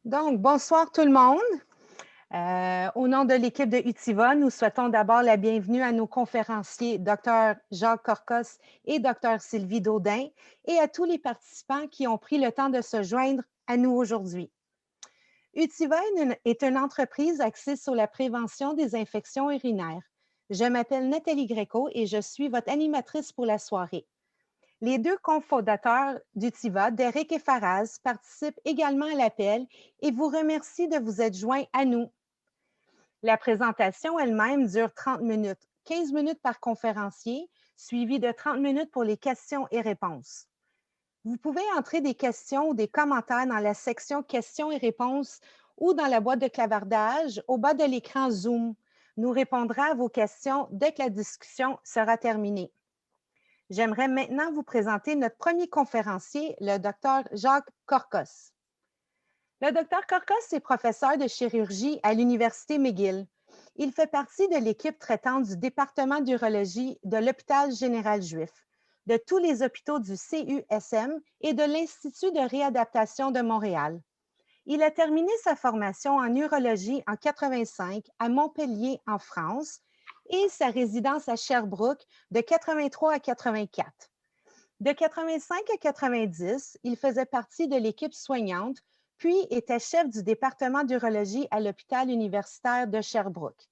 Donc, bonsoir tout le monde. Au nom de l'équipe de UTIVA, nous souhaitons d'abord la bienvenue à nos conférenciers, Dr. Jacques Corcos et Dr. Sylvie Daudin, et à tous les participants qui ont pris le temps de se joindre à nous aujourd'hui. UTIVA est une entreprise axée sur la prévention des infections urinaires. Je m'appelle Nathalie Gréco et je suis votre animatrice pour la soirée. Les deux cofondateurs d'UTIVA, Derek et Faraz, participent également à l'appel et vous remercient de vous être joints à nous. La présentation elle-même dure 30 minutes, 15 minutes par conférencier, suivi de 30 minutes pour les questions et réponses. Vous pouvez entrer des questions ou des commentaires dans la section questions et réponses ou dans la boîte de clavardage au bas de l'écran Zoom. Nous répondrons à vos questions dès que la discussion sera terminée. J'aimerais maintenant vous présenter notre premier conférencier, le Dr. Jacques Corcos. Le Dr. Corcos est professeur de chirurgie à l'Université McGill. Il fait partie de l'équipe traitante du département d'urologie de l'Hôpital général juif, de tous les hôpitaux du CUSM et de l'Institut de réadaptation de Montréal. Il a terminé sa formation en urologie en 1985 à Montpellier, en France, et sa résidence à Sherbrooke de 83 à 84. De 85 à 90, il faisait partie de l'équipe soignante, puis était chef du département d'urologie à l'hôpital universitaire de Sherbrooke.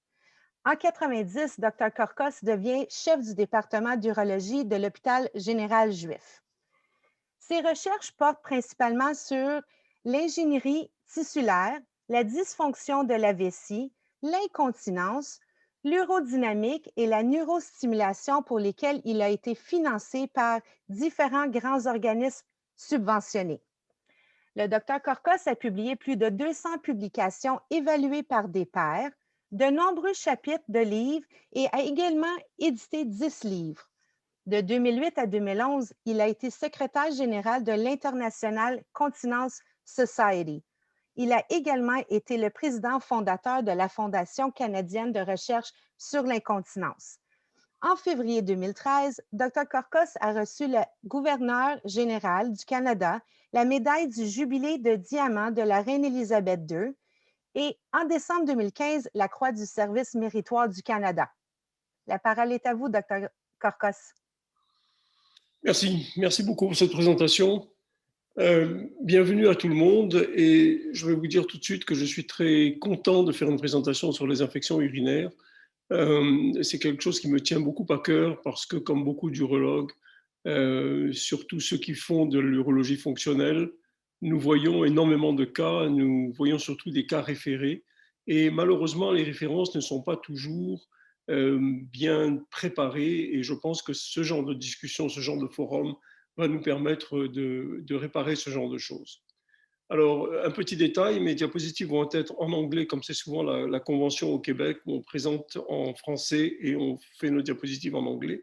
En 90, Dr. Corcos devient chef du département d'urologie de l'hôpital général juif. Ses recherches portent principalement sur l'ingénierie tissulaire, la dysfonction de la vessie, l'incontinence, l'urodynamique et la neurostimulation pour lesquelles il a été financé par différents grands organismes subventionnés. Le Dr. Corcos a publié plus de 200 publications évaluées par des pairs, de nombreux chapitres de livres et a également édité 10 livres. De 2008 à 2011, il a été secrétaire général de l'International Continence Society. Il a également été le président fondateur de la Fondation canadienne de recherche sur l'incontinence. En février 2013, Dr. Corcos a reçu le gouverneur général du Canada, la médaille du jubilé de diamant de la reine Élisabeth II et en décembre 2015, la croix du service méritoire du Canada. La parole est à vous, Dr. Corcos. Merci beaucoup pour cette présentation. Bienvenue à tout le monde et je vais vous dire tout de suite que je suis très content de faire une présentation sur les infections urinaires. C'est quelque chose qui me tient beaucoup à cœur parce que comme beaucoup d'urologues, surtout ceux qui font de l'urologie fonctionnelle, nous voyons énormément de cas, nous voyons surtout des cas référés et malheureusement les références ne sont pas toujours bien préparées et je pense que ce genre de discussion, ce genre de forum va nous permettre de réparer ce genre de choses. Alors, un petit détail, mes diapositives vont être en anglais, comme c'est souvent la convention au Québec, où on présente en français et on fait nos diapositives en anglais.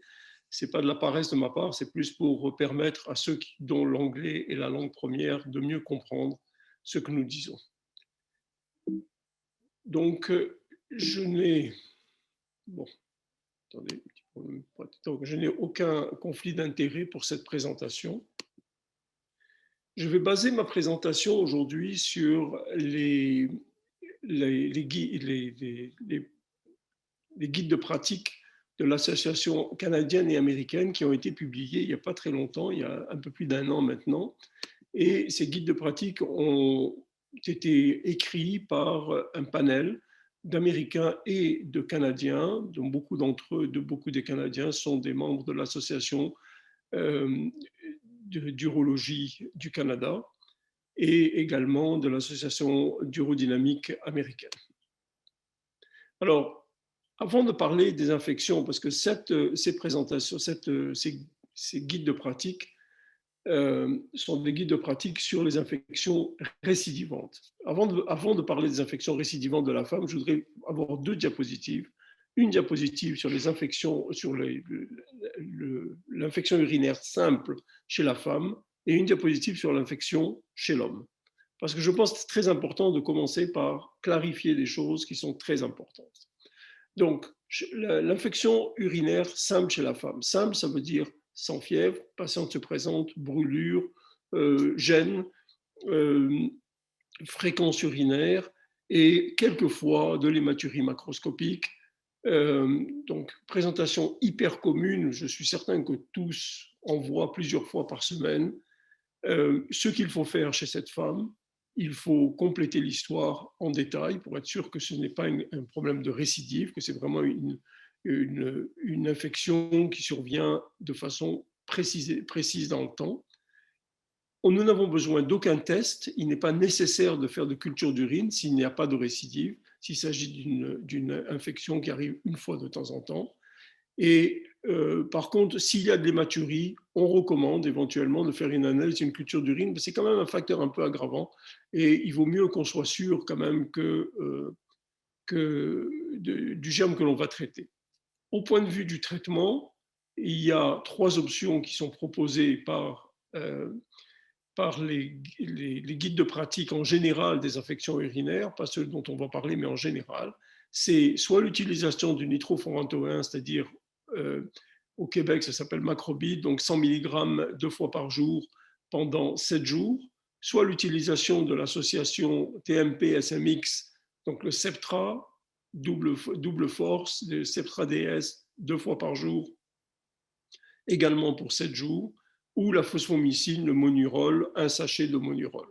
Ce n'est pas de la paresse de ma part, c'est plus pour permettre à ceux dont l'anglais est la langue première de mieux comprendre ce que nous disons. Donc, je n'ai... Bon, attendez, donc, je n'ai aucun conflit d'intérêt pour cette présentation. Je vais baser ma présentation aujourd'hui sur les guides de pratique de l'association canadienne et américaine qui ont été publiés il n'y a pas très longtemps, il y a un peu plus d'un an maintenant. Et ces guides de pratique ont été écrits par un panel d'Américains et de Canadiens, dont beaucoup d'entre eux, beaucoup des Canadiens sont des membres de l'association d'urologie du Canada et également de l'association d'urodynamique américaine. Alors, avant de parler des infections, parce que ces présentations, ces guides de pratique sont des guides de pratique sur les infections récidivantes. Avant de parler des infections récidivantes de la femme, je voudrais avoir deux diapositives. Une diapositive sur les infections, sur l'infection urinaire simple chez la femme et une diapositive sur l'infection chez l'homme. Parce que je pense que c'est très important de commencer par clarifier des choses qui sont très importantes. Donc, l'infection urinaire simple chez la femme. Simple, ça veut dire sans fièvre, patiente se présente, brûlure, gêne, fréquence urinaire et quelquefois de l'hématurie macroscopique. Donc, présentation hyper commune, je suis certain que tous en voient plusieurs fois par semaine. Ce qu'il faut faire chez cette femme, il faut compléter l'histoire en détail pour être sûr que ce n'est pas un problème de récidive, que c'est vraiment une infection qui survient de façon précise dans le temps. Nous n'avons besoin d'aucun test. Il n'est pas nécessaire de faire de culture d'urine s'il n'y a pas de récidive, s'il s'agit d'une infection qui arrive une fois de temps en temps. Et par contre, s'il y a de l'hématurie, on recommande éventuellement de faire une analyse, une culture d'urine, mais c'est quand même un facteur un peu aggravant. Et il vaut mieux qu'on soit sûr quand même du germe que l'on va traiter. Au point de vue du traitement, il y a 3 options qui sont proposées par les guides de pratique en général des infections urinaires, pas ceux dont on va parler, mais en général. C'est soit l'utilisation du nitrofurantoin, c'est-à-dire au Québec, ça s'appelle Macrobid, donc 100 mg 2 fois par jour pendant 7 jours, soit l'utilisation de l'association TMP-SMX, donc le Septra, double force, le Septra DS 2 fois par jour, également pour 7 jours, ou la phosphomycine, le monurol, un sachet de monurol.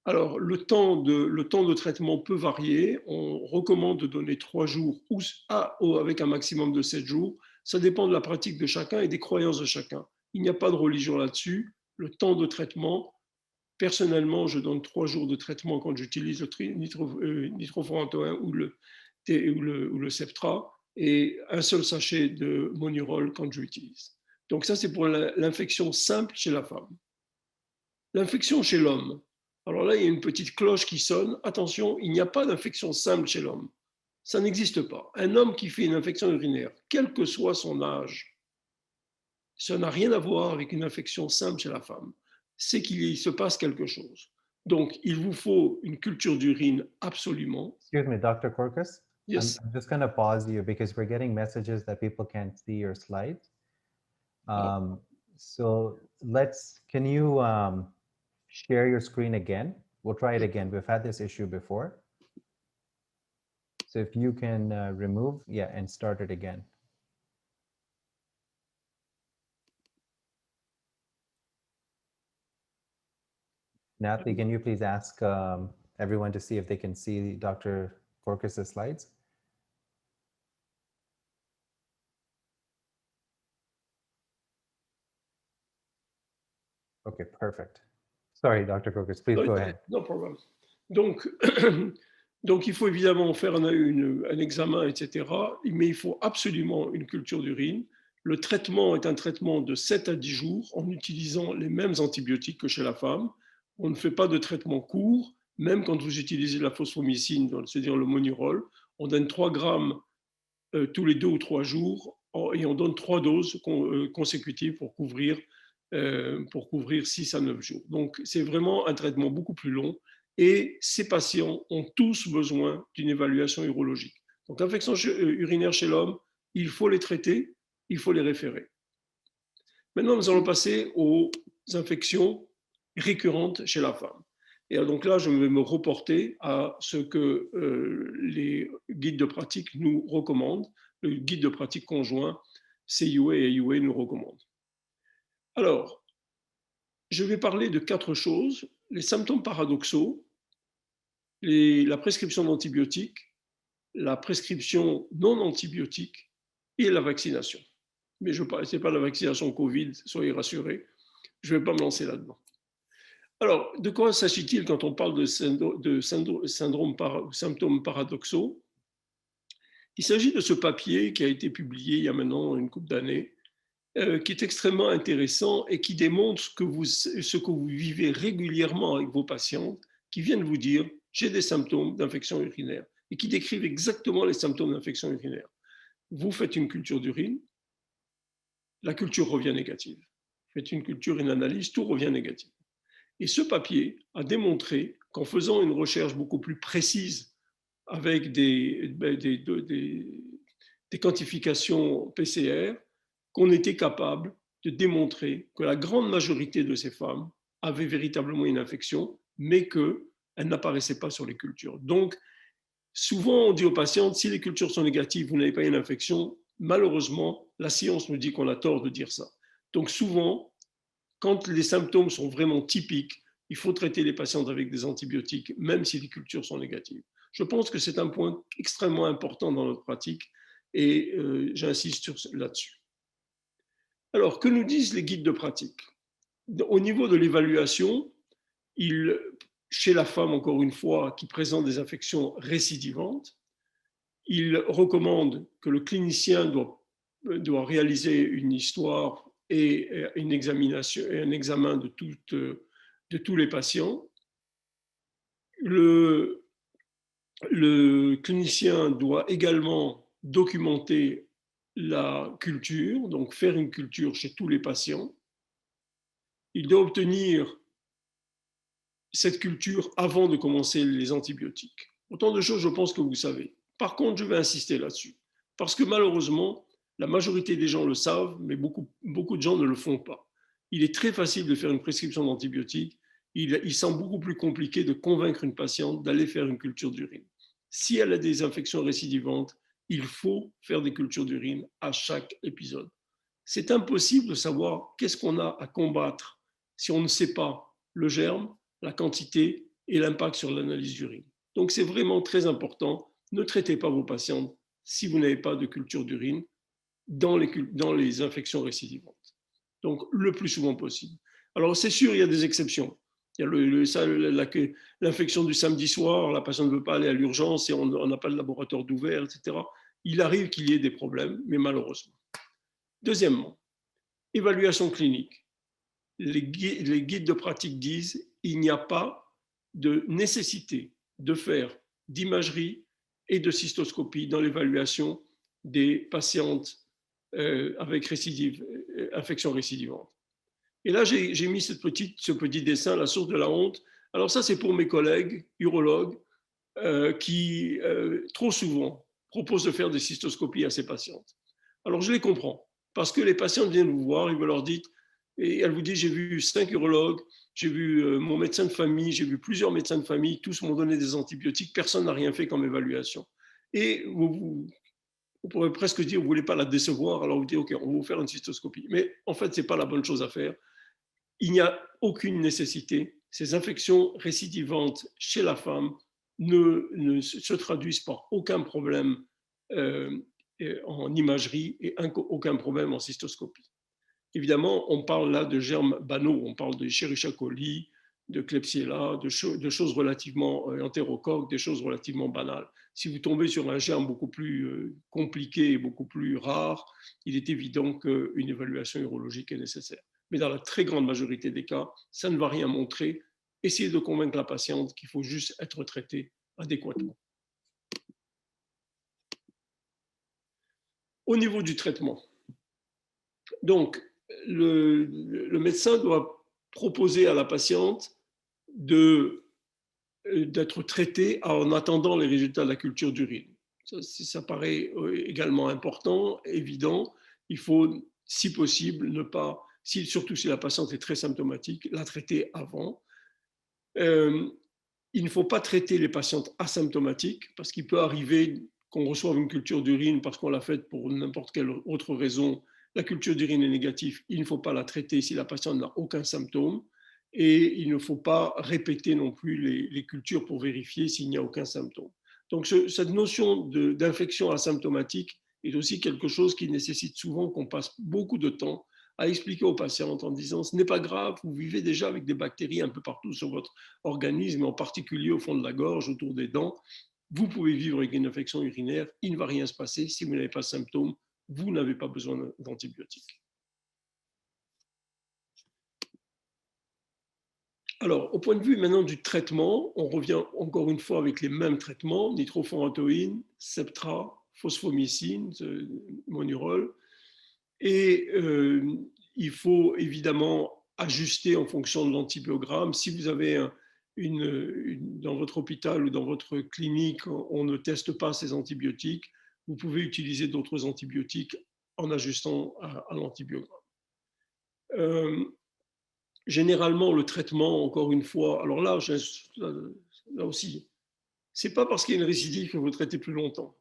Alors, le temps de traitement peut varier. On recommande de donner 3 jours ou avec un maximum de 7 jours. Ça dépend de la pratique de chacun et des croyances de chacun. Il n'y a pas de religion là-dessus. Le temps de traitement, personnellement, je donne 3 jours de traitement quand j'utilise le nitrofurantoin ou le Septra et un seul sachet de monurol quand j'utilise. Donc ça, c'est pour l'infection simple chez la femme. L'infection chez l'homme. Alors là, il y a une petite cloche qui sonne. Attention, il n'y a pas d'infection simple chez l'homme. Ça n'existe pas. Un homme qui fait une infection urinaire, quel que soit son âge, ça n'a rien à voir avec une infection simple chez la femme. C'est qu'il se passe quelque chose. Donc, il vous faut une culture d'urine absolument. Excuse me, Dr. Korkus? Yes. I'm just going to pause you because we're getting messages that people can't see your slides. So can you share your screen again? We'll try it again. We've had this issue before. So if you can remove, and start it again. Natalie, can you please ask everyone to see if they can see Dr. Korkus' slides? Okay, perfect. Sorry, Dr. Korkus, please go ahead. No problem. Donc, donc, il faut évidemment faire un examen, etc. Mais il faut absolument une culture d'urine. Le traitement est un traitement de 7 à 10 jours en utilisant les mêmes antibiotiques que chez la femme. On ne fait pas de traitement court, même quand vous utilisez la phosphomycine, c'est-à-dire le monurol. On donne 3 grammes tous les 2 ou 3 jours et on donne 3 doses consécutives pour couvrir 6 à 9 jours. Donc, c'est vraiment un traitement beaucoup plus long et ces patients ont tous besoin d'une évaluation urologique. Donc, infection urinaire chez l'homme, il faut les traiter, il faut les référer. Maintenant, nous allons passer aux infections récurrentes chez la femme. Et donc là, je vais me reporter à ce que les guides de pratique nous recommandent, le guide de pratique conjoint CUA et AUA nous recommandent. Alors, je vais parler de 4 choses, les symptômes paradoxaux, la prescription d'antibiotiques, la prescription non antibiotique et la vaccination. Mais ce n'est pas la vaccination Covid, soyez rassurés, je ne vais pas me lancer là-dedans. Alors, de quoi s'agit-il quand on parle de symptômes paradoxaux? Il s'agit de ce papier qui a été publié il y a maintenant une couple d'années, qui est extrêmement intéressant et qui démontre ce que vous vivez régulièrement avec vos patientes qui viennent vous dire « j'ai des symptômes d'infection urinaire » et qui décrivent exactement les symptômes d'infection urinaire. Vous faites une culture d'urine, la culture revient négative. Vous faites une culture, une analyse, tout revient négatif. Et ce papier a démontré qu'en faisant une recherche beaucoup plus précise avec des quantifications PCR, qu'on était capable de démontrer que la grande majorité de ces femmes avaient véritablement une infection, mais que elles n'apparaissaient pas sur les cultures. Donc, souvent, on dit aux patientes, si les cultures sont négatives, vous n'avez pas une infection. Malheureusement, la science nous dit qu'on a tort de dire ça. Donc, souvent, quand les symptômes sont vraiment typiques, il faut traiter les patientes avec des antibiotiques, même si les cultures sont négatives. Je pense que c'est un point extrêmement important dans notre pratique et j'insiste là-dessus. Alors, que nous disent les guides de pratique? Au niveau de l'évaluation, chez la femme, encore une fois, qui présente des infections récidivantes, il recommande que le clinicien doit réaliser une histoire et une examination, et un examen de tous les patients. Le clinicien doit également documenter la culture, donc faire une culture chez tous les patients. Il doit obtenir cette culture avant de commencer les antibiotiques. Autant de choses, je pense que vous savez. Par contre, je vais insister là-dessus, parce que malheureusement, la majorité des gens le savent, mais beaucoup de gens ne le font pas. Il est très facile de faire une prescription d'antibiotiques. Il semble beaucoup plus compliqué de convaincre une patiente d'aller faire une culture d'urine. Si elle a des infections récidivantes, il faut faire des cultures d'urine à chaque épisode. C'est impossible de savoir qu'est-ce qu'on a à combattre si on ne sait pas le germe, la quantité et l'impact sur l'analyse d'urine. Donc c'est vraiment très important. Ne traitez pas vos patientes si vous n'avez pas de culture d'urine dans les infections récidivantes. Donc le plus souvent possible. Alors c'est sûr, il y a des exceptions. Il y a l'infection du samedi soir, la patiente ne veut pas aller à l'urgence et on n'a pas de laboratoire d'ouvert, etc. Il arrive qu'il y ait des problèmes, mais malheureusement. Deuxièmement, évaluation clinique. Les guides de pratique disent qu'il n'y a pas de nécessité de faire d'imagerie et de cystoscopie dans l'évaluation des patientes avec infection récidivante. Et là, j'ai mis ce petit dessin, la source de la honte. Alors ça, c'est pour mes collègues urologues qui, trop souvent, proposent de faire des cystoscopies à ces patientes. Alors, je les comprends, parce que les patients viennent vous voir, ils vous leur dites, et elle vous dit, j'ai vu 5 urologues, j'ai vu mon médecin de famille, j'ai vu plusieurs médecins de famille, tous m'ont donné des antibiotiques, personne n'a rien fait comme évaluation. Et vous pourrez presque dire, vous ne voulez pas la décevoir, alors vous dites, OK, on va vous faire une cystoscopie. Mais en fait, ce n'est pas la bonne chose à faire. Il n'y a aucune nécessité. Ces infections récidivantes chez la femme ne se traduisent par aucun problème en imagerie et aucun problème en cystoscopie. Évidemment, on parle là de germes banaux, on parle de Escherichia coli, de Klebsiella, de choses relativement entérocoques, des choses relativement banales. Si vous tombez sur un germe beaucoup plus compliqué et beaucoup plus rare, il est évident qu'une évaluation urologique est nécessaire. Mais dans la très grande majorité des cas, ça ne va rien montrer. Essayez de convaincre la patiente qu'il faut juste être traité adéquatement. Au niveau du traitement, donc, le médecin doit proposer à la patiente d'être traitée en attendant les résultats de la culture d'urine. Ça paraît également important, évident. Il faut, si possible, ne pas, surtout si la patiente est très symptomatique, la traiter avant. Il ne faut pas traiter les patientes asymptomatiques parce qu'il peut arriver qu'on reçoive une culture d'urine parce qu'on l'a faite pour n'importe quelle autre raison. La culture d'urine est négative, il ne faut pas la traiter si la patiente n'a aucun symptôme et il ne faut pas répéter non plus les cultures pour vérifier s'il n'y a aucun symptôme. Donc cette notion d'infection asymptomatique est aussi quelque chose qui nécessite souvent qu'on passe beaucoup de temps à expliquer aux patientes en disant ce n'est pas grave, vous vivez déjà avec des bactéries un peu partout sur votre organisme, en particulier au fond de la gorge, autour des dents. Vous pouvez vivre avec une infection urinaire, il ne va rien se passer si vous n'avez pas de symptômes, vous n'avez pas besoin d'antibiotiques. Alors, au point de vue maintenant du traitement, on revient encore une fois avec les mêmes traitements, nitrofurantoïne, Septra, phosphomycine, monurol. Et il faut évidemment ajuster en fonction de l'antibiogramme. Si vous avez dans votre hôpital ou dans votre clinique, on ne teste pas ces antibiotiques, vous pouvez utiliser d'autres antibiotiques en ajustant à l'antibiogramme. Généralement, le traitement, encore une fois, alors là, là aussi. Ce n'est pas parce qu'il y a une récidive que vous traitez plus longtemps.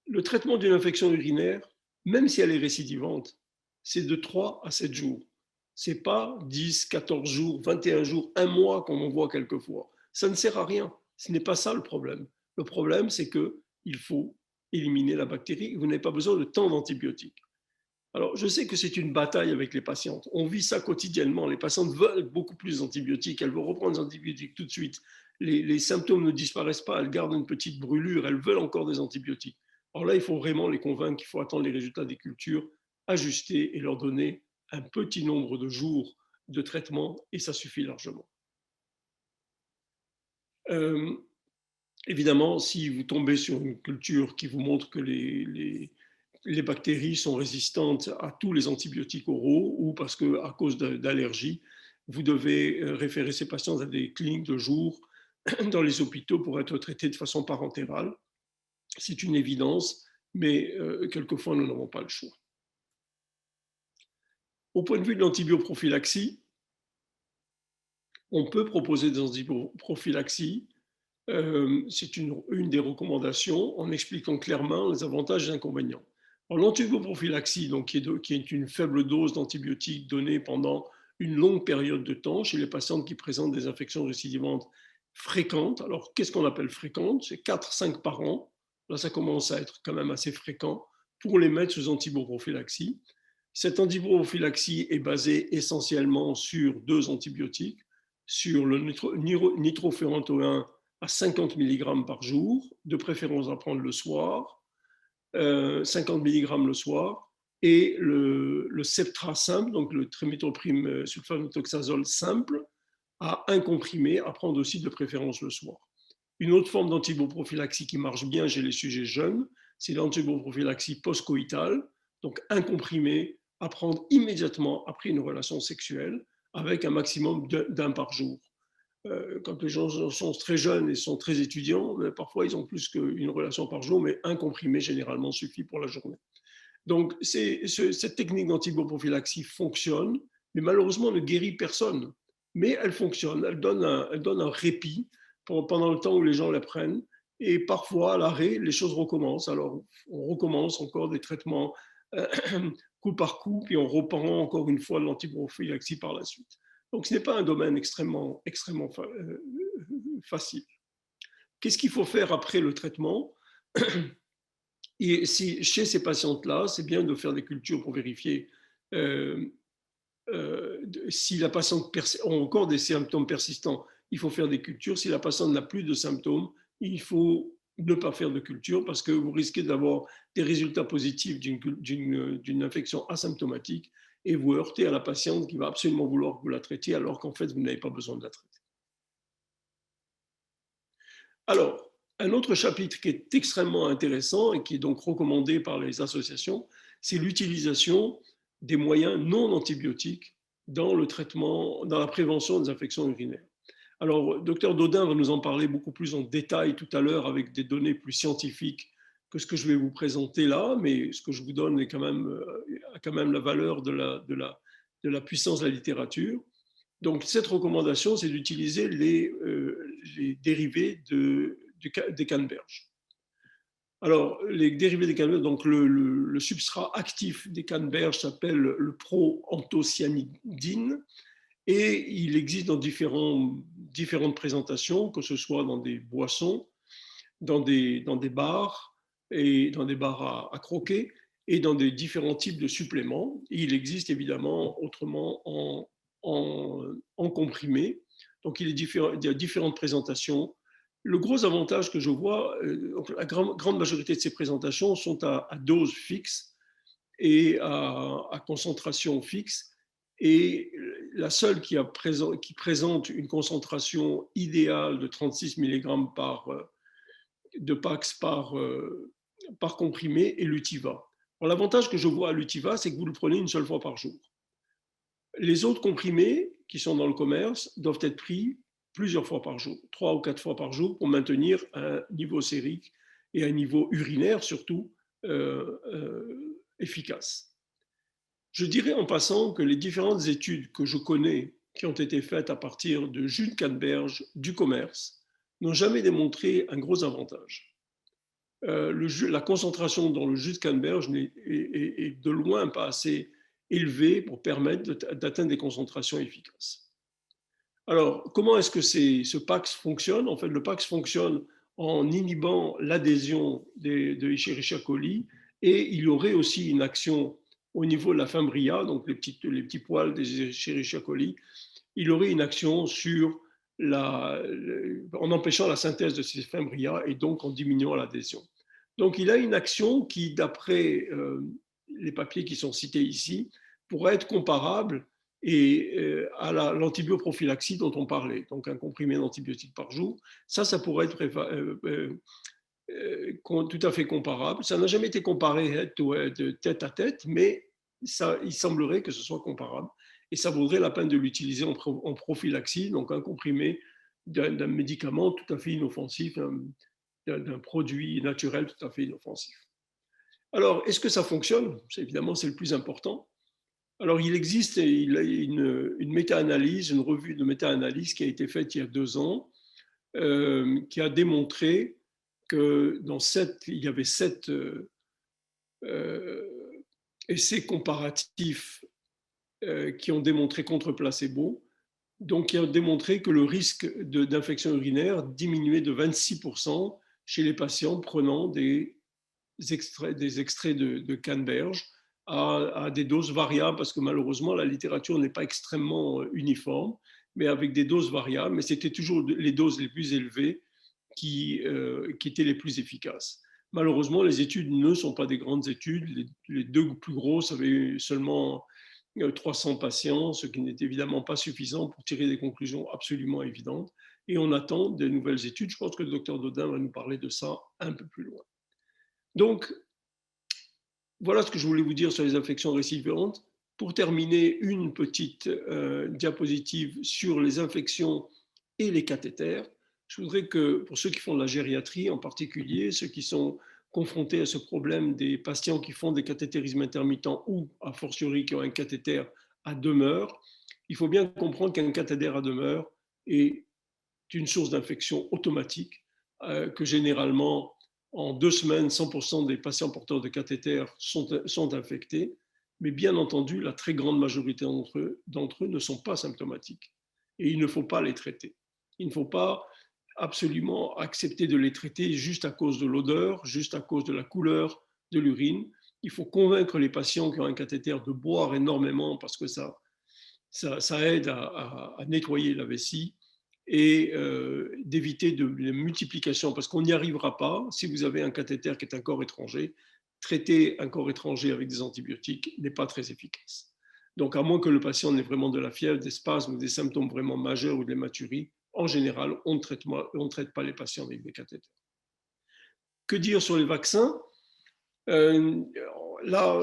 Le traitement d'une infection urinaire, même si elle est récidivante, c'est de 3 à 7 jours. Ce n'est pas 10, 14 jours, 21 jours, un mois comme on voit quelquefois. Ça ne sert à rien. Ce n'est pas ça le problème. Le problème, c'est qu'il faut éliminer la bactérie. Vous n'avez pas besoin de tant d'antibiotiques. Alors, je sais que c'est une bataille avec les patientes. On vit ça quotidiennement. Les patientes veulent beaucoup plus d'antibiotiques. Elles veulent reprendre des antibiotiques tout de suite. Les symptômes ne disparaissent pas. Elles gardent une petite brûlure. Elles veulent encore des antibiotiques. Alors là, il faut vraiment les convaincre qu'il faut attendre les résultats des cultures, ajuster et leur donner un petit nombre de jours de traitement et ça suffit largement. Évidemment, si vous tombez sur une culture qui vous montre que les bactéries sont résistantes à tous les antibiotiques oraux ou parce qu'à cause d'allergies, vous devez référer ces patients à des cliniques de jour dans les hôpitaux pour être traités de façon parentérale. C'est une évidence, mais quelquefois, nous n'avons pas le choix. Au point de vue de l'antibioprophylaxie, on peut proposer des antibioprophylaxies. C'est une des recommandations en expliquant clairement les avantages et les inconvénients. L'antibioprophylaxie, donc, qui est une faible dose d'antibiotiques donnée pendant une longue période de temps chez les patients qui présentent des infections récidivantes fréquentes. Alors, qu'est-ce qu'on appelle fréquentes? C'est 4-5 par an. Là, ça commence à être quand même assez fréquent pour les mettre sous antibioprophylaxie. Cette antibioprophylaxie est basée essentiellement sur 2 antibiotiques, sur le nitrofurantoin à 50 mg par jour, de préférence à prendre le soir, 50 mg le soir, et le Septra simple, donc le trimethoprim sulfametoxazole simple, à 1 comprimé, à prendre aussi de préférence le soir. Une autre forme d'antiboprophylaxie qui marche bien chez les sujets jeunes, c'est l'antiboprophylaxie post-coïtale, donc 1 comprimé à prendre immédiatement après une relation sexuelle, avec un maximum d'1 par jour. Quand les gens sont très jeunes et sont très étudiants, parfois ils ont plus qu'une relation par jour, mais 1 comprimé généralement suffit pour la journée. Donc cette technique d'antiboprophylaxie fonctionne, mais malheureusement ne guérit personne. Mais elle fonctionne, elle donne un répit pendant le temps où les gens la prennent. Et parfois, à l'arrêt, les choses recommencent. Alors, on recommence encore des traitements coup par coup, puis on reprend encore une fois l'antiboprophylaxie par la suite. Donc, ce n'est pas un domaine extrêmement facile. Qu'est-ce qu'il faut faire après le traitement? Et chez ces patientes-là, c'est bien de faire des cultures pour vérifier si la patiente a encore des symptômes persistants. Il faut faire des cultures. Si la patiente n'a plus de symptômes, il faut ne pas faire de culture parce que vous risquez d'avoir des résultats positifs d'une infection asymptomatique et vous heurtez à la patiente qui va absolument vouloir que vous la traitiez alors qu'en fait, vous n'avez pas besoin de la traiter. Alors, un autre chapitre qui est extrêmement intéressant et qui est donc recommandé par les associations, c'est l'utilisation des moyens non antibiotiques dans le traitement, dans la prévention des infections urinaires. Alors, Dr Daudin va nous en parler beaucoup plus en détail tout à l'heure avec des données plus scientifiques que ce que je vais vous présenter là, mais ce que je vous donne est a quand même la valeur de la puissance de la littérature. Donc, cette recommandation, c'est d'utiliser les dérivés des canneberges. Alors, les dérivés des canneberges, donc le substrat actif des canneberges s'appelle le proanthocyanidine et il existe dans différentes présentations, que ce soit dans des boissons, dans des bars et dans des bars à croquer et dans des différents types de suppléments. Et il existe évidemment autrement en comprimé. Donc, il y a différentes présentations. Le gros avantage que je vois, la grande majorité de ces présentations sont à dose fixe et à concentration fixe. Et la seule qui présente une concentration idéale de 36 mg de Pax par comprimé est l'Utiva. L'avantage que je vois à l'Utiva, c'est que vous le prenez une seule fois par jour. Les autres comprimés qui sont dans le commerce doivent être pris plusieurs fois par jour, 3 ou 4 fois par jour pour maintenir un niveau sérique et un niveau urinaire surtout efficace. Je dirais en passant que les différentes études que je connais qui ont été faites à partir de jus de canneberge du commerce n'ont jamais démontré un gros avantage. La concentration dans le jus de canneberge est de loin pas assez élevée pour permettre d'atteindre des concentrations efficaces. Alors, comment est-ce que ce PAX fonctionne? En fait, le PAX fonctionne en inhibant l'adhésion de Escherichia coli, et il y aurait aussi une action au niveau de la fimbria, donc les petits poils des Escherichia coli. Il aurait une action en empêchant la synthèse de ces fimbria et donc en diminuant l'adhésion. Donc, il a une action qui, d'après les papiers qui sont cités ici, pourrait être comparable à l'antibioprophylaxie dont on parlait, donc un comprimé d'antibiotiques par jour. Ça pourrait être tout à fait comparable. Ça n'a jamais été comparé tête à tête, mais il semblerait que ce soit comparable. Et ça vaudrait la peine de l'utiliser en prophylaxie, donc un comprimé d'un médicament tout à fait inoffensif, d'un produit naturel tout à fait inoffensif. Alors, est-ce que ça fonctionne? Évidemment, c'est le plus important. Alors, il existe une méta-analyse, une revue de méta-analyse qui a été faite il y a 2 ans, qui a démontré que il y avait 7 essais comparatifs qui ont démontré contre placebo, donc qui ont démontré que le risque d'infection urinaire diminuait de 26% chez les patients prenant des extraits de canneberge à des doses variables, parce que malheureusement, la littérature n'est pas extrêmement uniforme, mais avec des doses variables, mais c'était toujours les doses les plus élevées qui étaient les plus efficaces. Malheureusement, les études ne sont pas des grandes études. Les 2 plus grosses avaient seulement 300 patients, ce qui n'est évidemment pas suffisant pour tirer des conclusions absolument évidentes. Et on attend des nouvelles études. Je pense que le docteur Dodin va nous parler de ça un peu plus loin. Donc, voilà ce que je voulais vous dire sur les infections récidivantes. Pour terminer, une petite diapositive sur les infections et les cathéters. Je voudrais que, pour ceux qui font de la gériatrie en particulier, ceux qui sont confrontés à ce problème des patients qui font des cathétérismes intermittents ou, a fortiori, qui ont un cathéter à demeure, il faut bien comprendre qu'un cathéter à demeure est une source d'infection automatique que généralement, en 2 semaines, 100% des patients porteurs de cathéter sont infectés, mais bien entendu, la très grande majorité d'entre eux ne sont pas symptomatiques et il ne faut pas les traiter. Il ne faut pas absolument accepter de les traiter juste à cause de l'odeur, juste à cause de la couleur de l'urine. Il faut convaincre les patients qui ont un cathéter de boire énormément parce que ça aide à nettoyer la vessie et d'éviter la multiplication, parce qu'on n'y arrivera pas si vous avez un cathéter qui est un corps étranger. Traiter un corps étranger avec des antibiotiques n'est pas très efficace. Donc, à moins que le patient n'ait vraiment de la fièvre, des spasmes ou des symptômes vraiment majeurs ou de l'hématurie, en général, on ne traite pas les patients avec des cathéters. Que dire sur les vaccins? Là,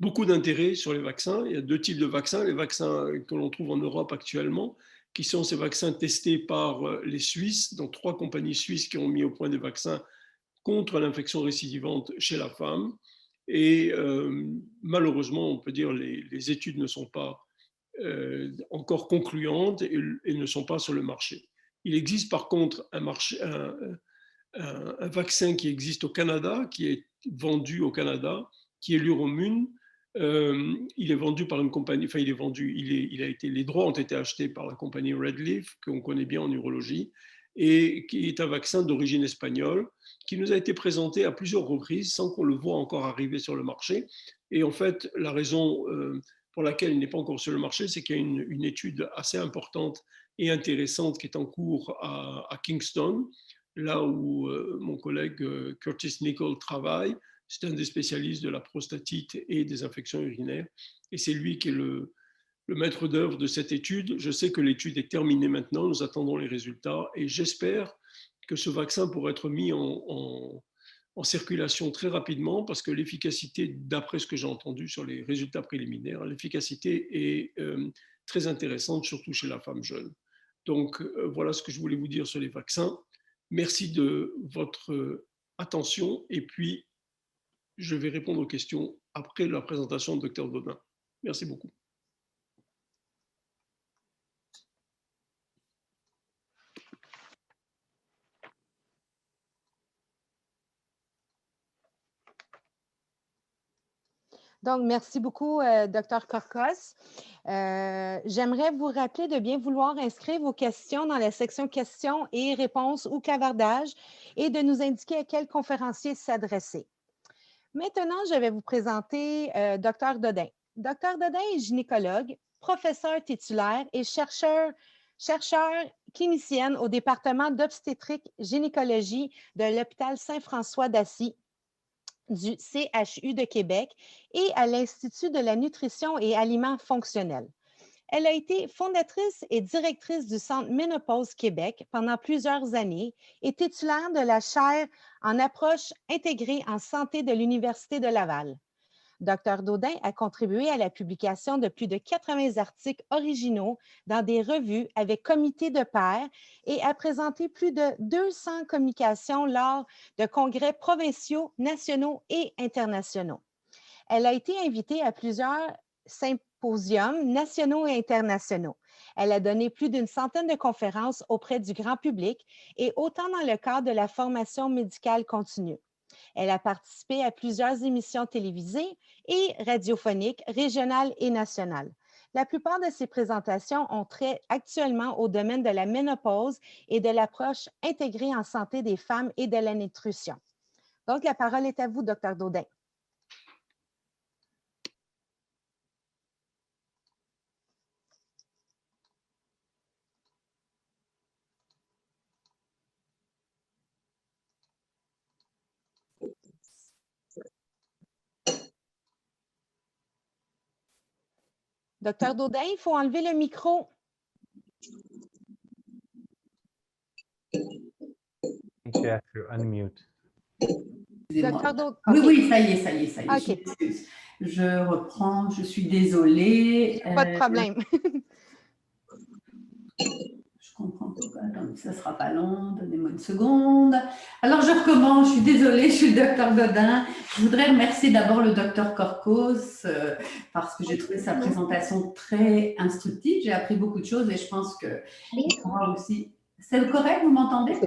beaucoup d'intérêt sur les vaccins. Il y a 2 types de vaccins. Les vaccins que l'on trouve en Europe actuellement, qui sont ces vaccins testés par les Suisses, donc 3 compagnies suisses qui ont mis au point des vaccins contre l'infection récidivante chez la femme. Et malheureusement, on peut dire les études ne sont pas encore concluantes et ne sont pas sur le marché. Il existe par contre un vaccin qui existe au Canada, qui est vendu au Canada, qui est l'Uromune. Il est vendu par une compagnie, enfin les droits ont été achetés par la compagnie Redleaf, qu'on connaît bien en urologie, et qui est un vaccin d'origine espagnole, qui nous a été présenté à plusieurs reprises sans qu'on le voit encore arriver sur le marché. Et en fait, la raison pour laquelle il n'est pas encore sur le marché, c'est qu'il y a une étude assez importante et intéressante qui est en cours à Kingston, là où mon collègue Curtis Nichol travaille. C'est un des spécialistes de la prostatite et des infections urinaires. Et c'est lui qui est le maître d'œuvre de cette étude. Je sais que l'étude est terminée maintenant, nous attendons les résultats et j'espère que ce vaccin pourra être mis en circulation très rapidement parce que l'efficacité, d'après ce que j'ai entendu sur les résultats préliminaires, l'efficacité est très intéressante, surtout chez la femme jeune. Donc voilà ce que je voulais vous dire sur les vaccins. Merci de votre attention et puis je vais répondre aux questions après la présentation du Dr Dodin. Merci beaucoup. Donc, merci beaucoup, Dr. Korkos. J'aimerais vous rappeler de bien vouloir inscrire vos questions dans la section questions et réponses ou clavardage et de nous indiquer à quel conférencier s'adresser. Maintenant, je vais vous présenter Dr. Dodin. Dr. Dodin est gynécologue, professeur titulaire et chercheur clinicienne au département d'obstétrique gynécologie de l'hôpital Saint-François d'Assy du CHU de Québec et à l'Institut de la nutrition et aliments fonctionnels. Elle a été fondatrice et directrice du Centre Ménopause Québec pendant plusieurs années et titulaire de la chaire en approche intégrée en santé de l'Université de Laval. Dr. Dodin a contribué à la publication de plus de 80 articles originaux dans des revues avec comité de pairs et a présenté plus de 200 communications lors de congrès provinciaux, nationaux et internationaux. Elle a été invitée à plusieurs symposiums nationaux et internationaux. Elle a donné plus d'une centaine de conférences auprès du grand public et autant dans le cadre de la formation médicale continue. Elle a participé à plusieurs émissions télévisées et radiophoniques, régionales et nationales. La plupart de ses présentations ont trait actuellement au domaine de la ménopause et de l'approche intégrée en santé des femmes et de la nutrition. Donc, la parole est à vous, Dr. Dodin. Docteur Dodin, il faut enlever le micro. You have to unmute. Docteur Dodin. Oui, oui, ça y est, ça y est, ça y est. OK. Je m'excuse. Je reprends, je suis désolée. Pas de problème. Je comprends pas. Attendez, ça ne sera pas long. Donnez-moi une seconde. Alors, je recommence. Je suis désolée, je suis le docteur Dodin. Je voudrais remercier d'abord le docteur Korkos parce que j'ai trouvé sa présentation très instructive. J'ai appris beaucoup de choses et je pense que il pourra aussi. C'est correct, vous m'entendez?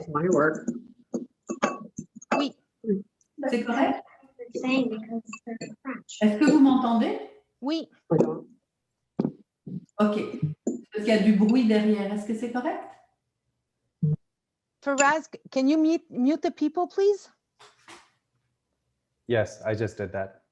Oui. C'est correct? Est-ce que vous m'entendez? Oui. OK. Parce qu'il y a du bruit derrière. Est-ce que c'est correct? Faraz, can you mute the people, please? Yes, I just did that.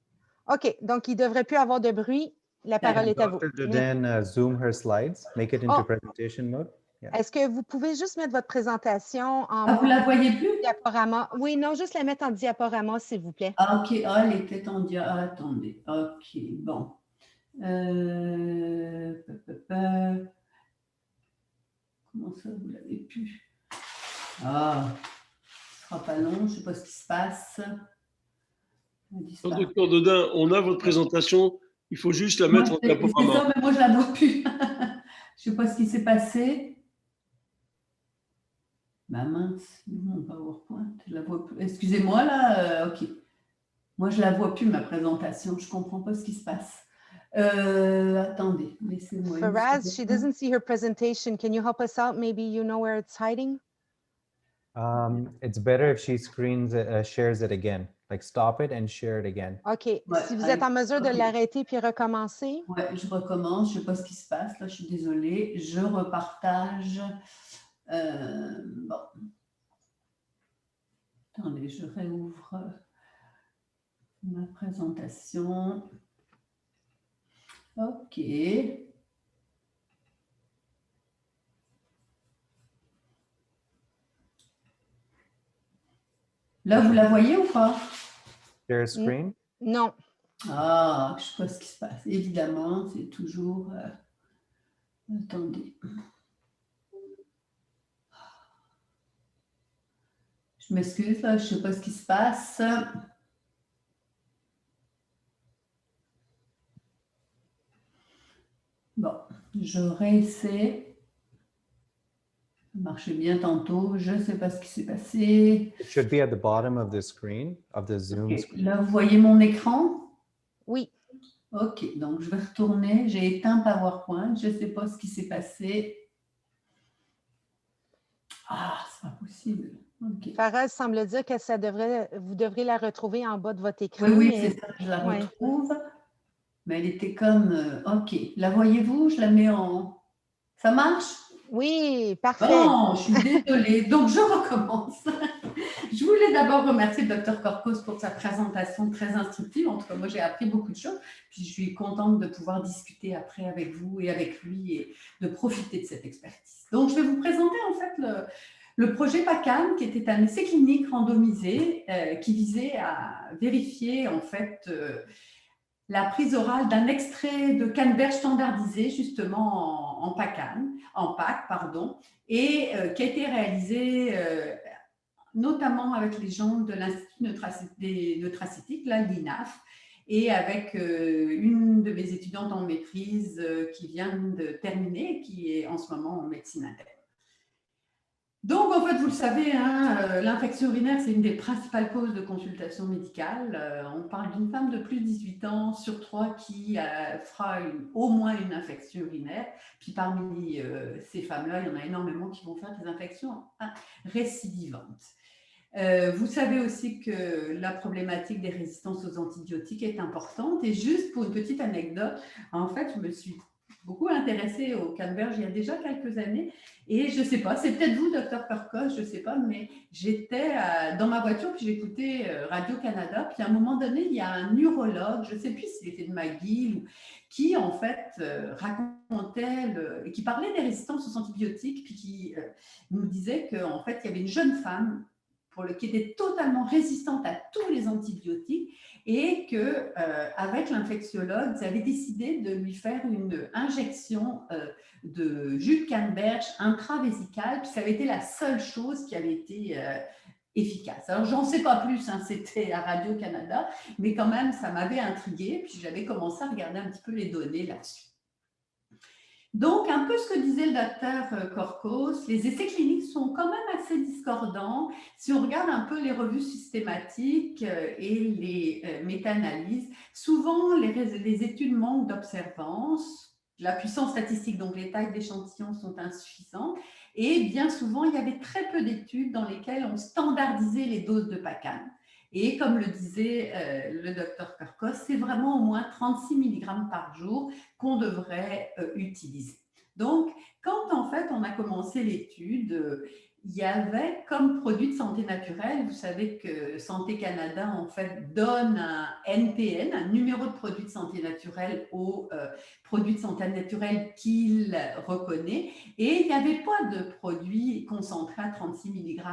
OK. Donc, il ne devrait plus avoir de bruit. La parole est à vous. Dr. Dodin, zoom her slides, make it into presentation mode. Yeah. Est-ce que vous pouvez juste mettre votre présentation en Ah, vous la voyez plus? diaporama? Oui, non, juste la mettre en diaporama, s'il vous plaît. Ah, OK. Ah, elle était en attendez. OK, bon. Comment ça, vous l'avez plus? Ah, ce ne sera pas long, je ne sais pas ce qui se passe. Docteur Dodin, on a votre présentation, il faut juste la mettre en diaporama. C'est ça, mais moi je ne la vois plus. Je ne sais pas ce qui s'est passé. Bah mince, mon PowerPoint, je la vois plus. Excusez-moi là, OK. Moi je ne la vois plus, ma présentation, je ne comprends pas ce qui se passe. Attendez, laissez-moi. Faraz, she doesn't see her presentation. Can you help us out? Maybe you know where it's hiding? It's better if she shares it again. Like stop it and share it again. OK. Ouais, Si vous êtes en mesure de l'arrêter puis recommencer. Oui, je recommence. Je ne sais pas ce qui se passe. Là, je suis désolée. Je repartage. Bon. Attendez, je réouvre ma présentation. OK. Là, vous la voyez ou pas? Share screen? Non. Ah, je ne sais pas ce qui se passe. Évidemment, c'est toujours... Attendez. Je m'excuse, là, je ne sais pas ce qui se passe. Bon, je réessaie. Ça marchait bien tantôt. Je ne sais pas ce qui s'est passé. It should be at the bottom of the screen, of the Zoom Okay. screen. Là, vous voyez mon écran? Oui. OK, donc je vais retourner. J'ai éteint PowerPoint. Je ne sais pas ce qui s'est passé. Ah, c'est pas possible. Okay. Faraz semble dire que vous devrez la retrouver en bas de votre écran. Oui, oui, c'est ça, je la retrouve. mais elle était comme, OK, la voyez-vous, je la mets en... Ça marche? Oui, parfait. Bon, je suis désolée. Donc, je recommence. Je voulais d'abord remercier le Dr Korkos pour sa présentation très instructive. En tout cas, moi, j'ai appris beaucoup de choses. Puis, je suis contente de pouvoir discuter après avec vous et avec lui et de profiter de cette expertise. Donc, je vais vous présenter en fait le projet PACAN, qui était un essai clinique randomisé qui visait à vérifier en fait la prise orale d'un extrait de canneberge standardisé justement en PAC, pardon, et qui a été réalisé notamment avec les gens de l'Institut des Nutraceutiques, l'INAF, et avec une de mes étudiantes en maîtrise qui vient de terminer, qui est en ce moment en médecine interne. Donc, en fait, vous le savez, hein, l'infection urinaire, c'est une des principales causes de consultation médicale. On parle d'une femme de plus de 18 ans sur 3 qui fera au moins une infection urinaire. Puis parmi ces femmes-là, il y en a énormément qui vont faire des infections récidivantes. Vous savez aussi que la problématique des résistances aux antibiotiques est importante. Et juste pour une petite anecdote, en fait, je me suis beaucoup intéressée au canneberge il y a déjà quelques années. Et je ne sais pas, c'est peut-être vous, Dr Korkos, je ne sais pas, mais j'étais dans ma voiture, puis j'écoutais Radio-Canada. Puis à un moment donné, il y a un urologue, je ne sais plus s'il était de McGill, qui en fait racontait, qui parlait des résistances aux antibiotiques, puis qui nous disait qu'en fait, il y avait une jeune femme qui était totalement résistante à tous les antibiotiques et qu'avec l'infectiologue, ils avaient décidé de lui faire une injection de jus de canneberge intravésicale, puis ça avait été la seule chose qui avait été efficace. Alors, j'en sais pas plus, hein, c'était à Radio-Canada, mais quand même, ça m'avait intriguée, puis j'avais commencé à regarder un petit peu les données là-dessus. Donc, un peu ce que disait le docteur Korkos, les essais cliniques sont quand même assez discordants. Si on regarde un peu les revues systématiques et les méta-analyses, souvent les études manquent d'observance, la puissance statistique, donc les tailles d'échantillons sont insuffisantes, et bien souvent, il y avait très peu d'études dans lesquelles on standardisait les doses de PACAN. Et comme le disait le docteur Korkos, c'est vraiment au moins 36 mg par jour qu'on devrait utiliser. Donc, quand en fait on a commencé l'étude, il y avait comme produit de santé naturelle, vous savez que Santé Canada en fait donne un NPN, un numéro de produit de santé naturelle aux produits de santé naturelle qu'il reconnaît, et il n'y avait pas de produits concentrés à 36 mg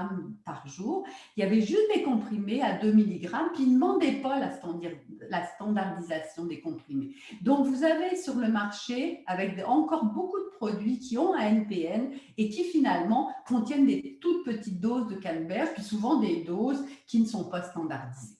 par jour, il y avait juste des comprimés à 2 mg, puis ils ne demandaient pas la standardisation des comprimés. Donc, vous avez sur le marché, avec encore beaucoup de produits qui ont un NPN et qui finalement contiennent des toutes petites doses de canneberge, puis souvent des doses qui ne sont pas standardisées.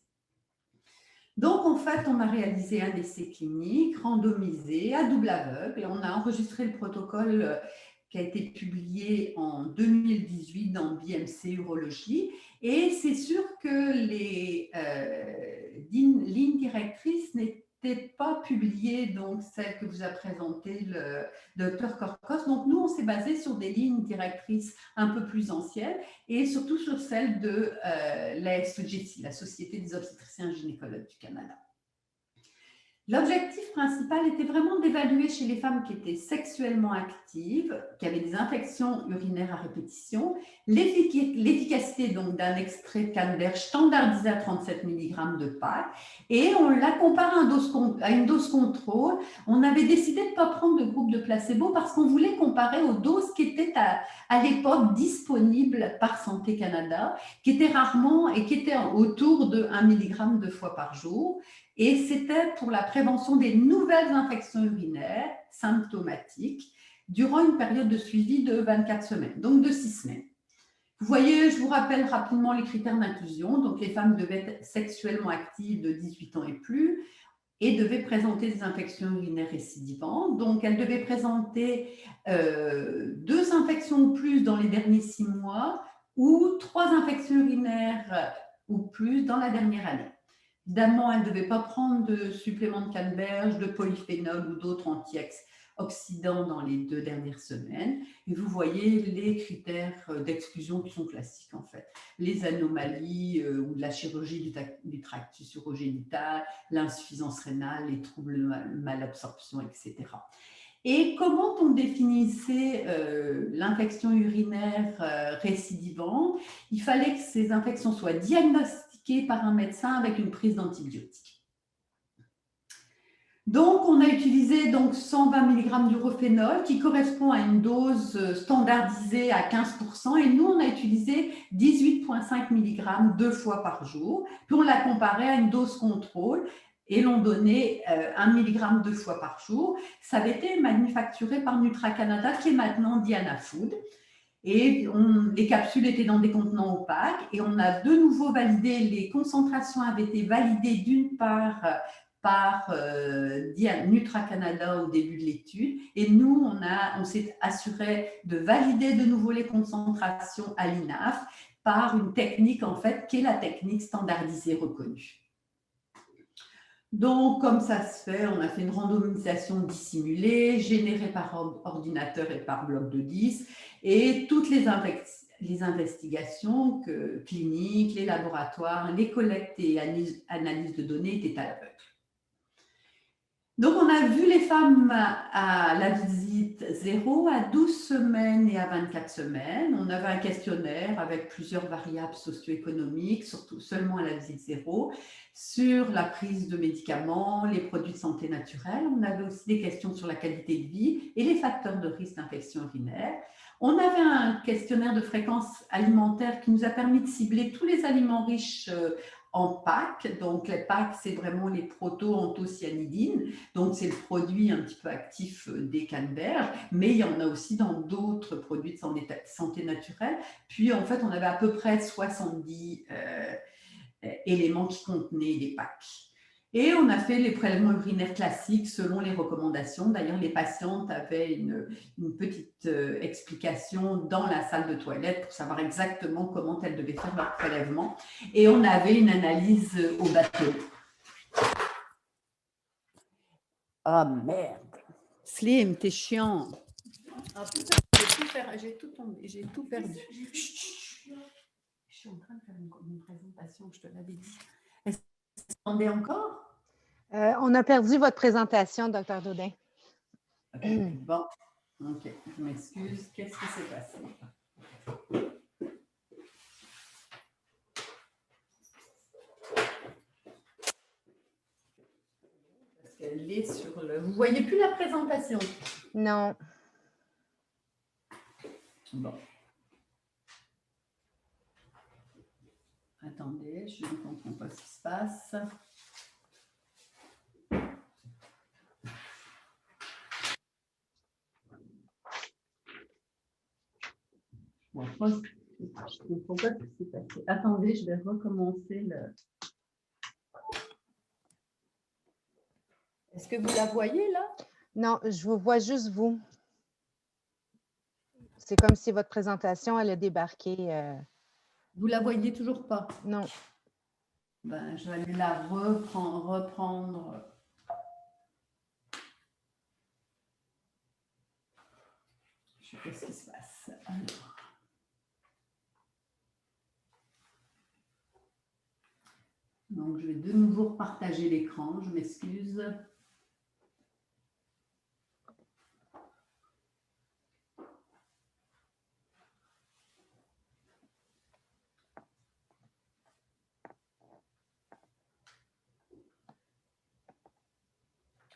Donc, en fait, on a réalisé un essai clinique randomisé à double aveugle et on a enregistré le protocole qui a été publié en 2018 dans BMC Urologie. Et c'est sûr que les lignes directrices n'étaient pas publiées, donc celles que vous a présentées le docteur Korkos. Donc, nous, on s'est basé sur des lignes directrices un peu plus anciennes et surtout sur celles de la SOGC, la Société des obstétriciens gynécologues du Canada. L'objectif principal était vraiment d'évaluer chez les femmes qui étaient sexuellement actives, qui avaient des infections urinaires à répétition, l'efficacité donc d'un extrait de canneberge standardisé à 37 mg de PAC, et on l'a comparé à une dose contrôle. On avait décidé de ne pas prendre de groupe de placebo parce qu'on voulait comparer aux doses qui étaient à l'époque disponibles par Santé Canada, qui étaient rarement et qui étaient autour de 1 mg 2 fois par jour. Et c'était pour la prévention des nouvelles infections urinaires symptomatiques durant une période de suivi de 24 semaines, donc de 6 semaines. Vous voyez, je vous rappelle rapidement les critères d'inclusion. Donc, les femmes devaient être sexuellement actives de 18 ans et plus et devaient présenter des infections urinaires récidivantes. Donc, elles devaient présenter 2 infections ou plus dans les derniers 6 mois ou 3 infections urinaires ou plus dans la dernière année. Évidemment, elle ne devait pas prendre de suppléments de canneberge, de polyphénol ou d'autres oxydants dans les 2 dernières semaines. Et vous voyez les critères d'exclusion qui sont classiques en fait. Les anomalies ou de la chirurgie du tractus urogénital, l'insuffisance rénale, les troubles de malabsorption, etc. Et comment on définissait l'infection urinaire récidivante? Il fallait que ces infections soient diagnostiquées par un médecin avec une prise d'antibiotiques. Donc, on a utilisé 120 mg d'urophénol qui correspond à une dose standardisée à 15%, et nous, on a utilisé 18,5 mg 2 fois par jour. Puis, on l'a comparé à une dose contrôle et l'on donnait 1 mg 2 fois par jour. Ça avait été manufacturé par Nutra-Canada, qui est maintenant Diana Food. Et les capsules étaient dans des contenants opaques, et on a de nouveau validé, les concentrations avaient été validées d'une part par Nutra-Canada au début de l'étude, et nous, on s'est assuré de valider de nouveau les concentrations à l'INAF par une technique, en fait, qui est la technique standardisée reconnue. Donc, comme ça se fait, on a fait une randomisation dissimulée, générée par ordinateur et par bloc de 10, et toutes les investigations cliniques, les laboratoires, les collectes et analyses de données étaient à l'aveugle. Donc, on a vu les femmes à la visite 0, à 12 semaines et à 24 semaines. On avait un questionnaire avec plusieurs variables socio-économiques, surtout seulement à la visite 0, sur la prise de médicaments, les produits de santé naturelle. On avait aussi des questions sur la qualité de vie et les facteurs de risque d'infection urinaire. On avait un questionnaire de fréquence alimentaire qui nous a permis de cibler tous les aliments riches en PAC. Donc, les PAC, c'est vraiment les proto-anthocyanidines. Donc, c'est le produit un petit peu actif des canneberges, mais il y en a aussi dans d'autres produits de santé naturelle. Puis, en fait, on avait à peu près 70 éléments qui contenaient des PAC. Et on a fait les prélèvements urinaires classiques selon les recommandations. D'ailleurs, les patientes avaient une petite explication dans la salle de toilette pour savoir exactement comment elles devaient faire leur prélèvement. Et on avait une analyse au bateau. Ah merde! Slim, t'es chiant. Ah putain, j'ai tout perdu. Je suis en train de faire une présentation, je te l'avais dit. Est-ce que vous entendez encore? On a perdu votre présentation, Dr Daudin. Okay. Bon, ok, je m'excuse. Qu'est-ce qui s'est passé? Parce qu'elle est sur le... Vous ne voyez plus la présentation? Non. Bon. Attendez, je ne comprends pas ce qui se passe. Je ne comprends pas ce qui s'est passé. Attendez, je vais recommencer le... Est-ce que vous la voyez là? Non, je vous vois juste vous. C'est comme si votre présentation, elle a débarqué. Vous la voyez toujours pas? Non. Ben, je vais aller la reprendre. Je sais pas ce qui se passe. Alors. Donc, je vais de nouveau partager l'écran. Je m'excuse.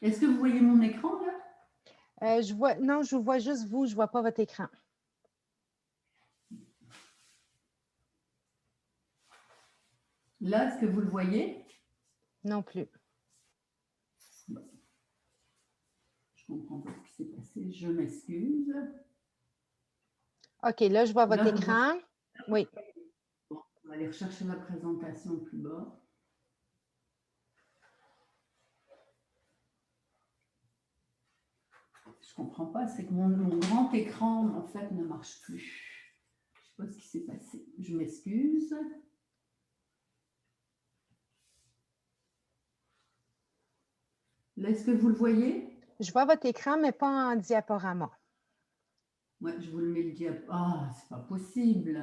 Est-ce que vous voyez mon écran là? Non, je vois juste vous, je ne vois pas votre écran. Là, est-ce que vous le voyez? Non plus. Bon. Je ne comprends pas ce qui s'est passé, je m'excuse. OK, là, je vois votre écran. Oui. Bon, on va aller rechercher ma présentation plus bas. Je ne comprends pas, c'est que mon grand écran, en fait, ne marche plus. Je ne sais pas ce qui s'est passé. Je m'excuse. Là, est-ce que vous le voyez? Je vois votre écran, mais pas en diaporama. Ouais, je vous le mets le diapo. Ah, c'est pas possible.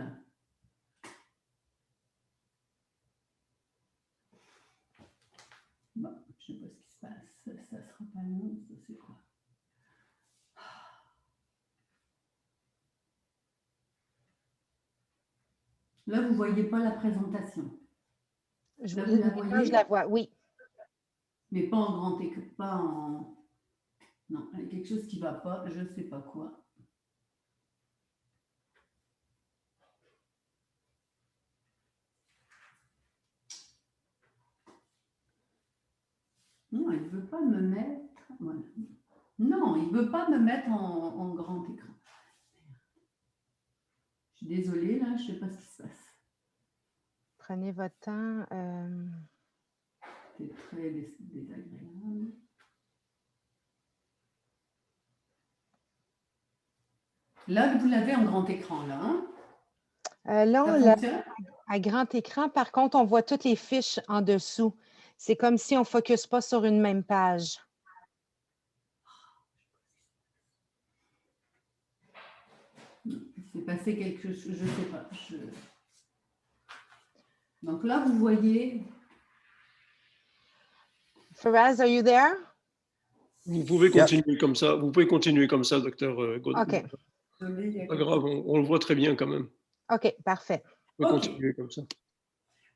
Bon, je sais pas ce qui se passe. Ça sera pas long, ça c'est quoi? Là, vous voyez pas la présentation. Là, vous la voyez? Je la vois, oui. Mais pas en grand écran, pas en... Non, il y a quelque chose qui va pas, je sais pas quoi. Non, il ne veut pas me mettre... Voilà. Non, il ne veut pas me mettre en grand écran. Je suis désolée, là, je ne sais pas ce qui se passe. Prenez votre temps. C'est très désagréable. Là, vous l'avez en grand écran, là. Hein? Là, Ça on l'a fonctionne? à grand écran. Par contre, on voit toutes les fiches en dessous. C'est comme si on ne focus pas sur une même page. Il s'est passé quelque chose, je ne sais pas. Donc là, vous voyez... Faraz, are you there? Vous pouvez continuer comme ça. Vous pouvez continuer comme ça, docteur Godin. OK. Pas grave, on le voit très bien quand même. OK, parfait. Vous pouvez continuer comme ça.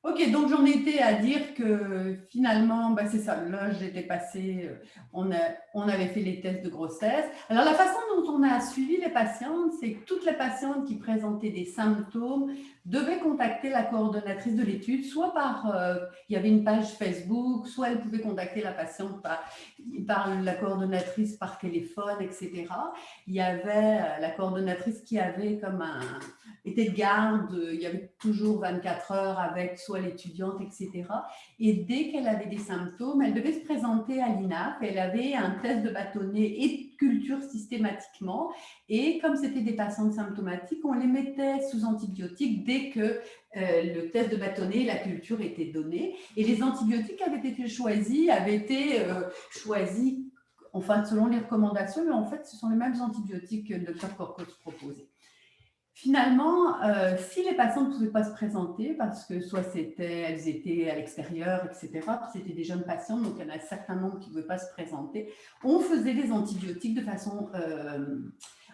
Ok, donc j'en étais à dire que finalement, bah c'est ça, là j'étais passée, on avait fait les tests de grossesse. Alors la façon dont on a suivi les patientes, c'est que toutes les patientes qui présentaient des symptômes devaient contacter la coordonnatrice de l'étude, soit par, il y avait une page Facebook, soit elle pouvait contacter la patiente par la coordonnatrice par téléphone, etc. Il y avait la coordonnatrice qui avait comme était de garde, il y avait toujours 24 heures avec soit l'étudiante, etc. Et dès qu'elle avait des symptômes, elle devait se présenter à l'INAF. Elle avait un test de bâtonnet et de culture systématiquement. Et comme c'était des patientes symptomatiques, on les mettait sous antibiotiques dès que le test de bâtonnet et la culture étaient donnés. Et les antibiotiques avaient été choisis, enfin selon les recommandations, mais en fait, ce sont les mêmes antibiotiques que le Dr Corcos proposait. Finalement, si les patients ne pouvaient pas se présenter, parce que soit elles étaient à l'extérieur, etc., c'était des jeunes patients, donc il y en a un certain nombre qui ne pouvaient pas se présenter, on faisait des antibiotiques de façon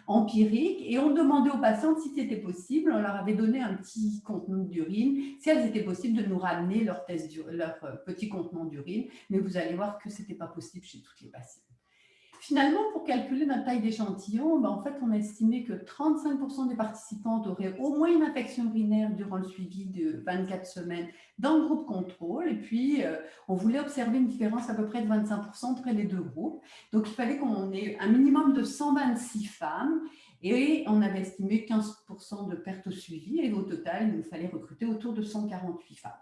empirique et on demandait aux patientes si c'était possible, on leur avait donné un petit contenant d'urine, si elles étaient possibles de nous ramener leur petit contenant d'urine, mais vous allez voir que ce n'était pas possible chez toutes les patientes. Finalement, pour calculer notre taille d'échantillon, en fait, on a estimé que 35% des participantes auraient au moins une infection urinaire durant le suivi de 24 semaines dans le groupe contrôle. Et puis, on voulait observer une différence à peu près de 25% entre les deux groupes. Donc, il fallait qu'on ait un minimum de 126 femmes. Et on avait estimé 15% de perte au suivi. Et au total, il nous fallait recruter autour de 148 femmes.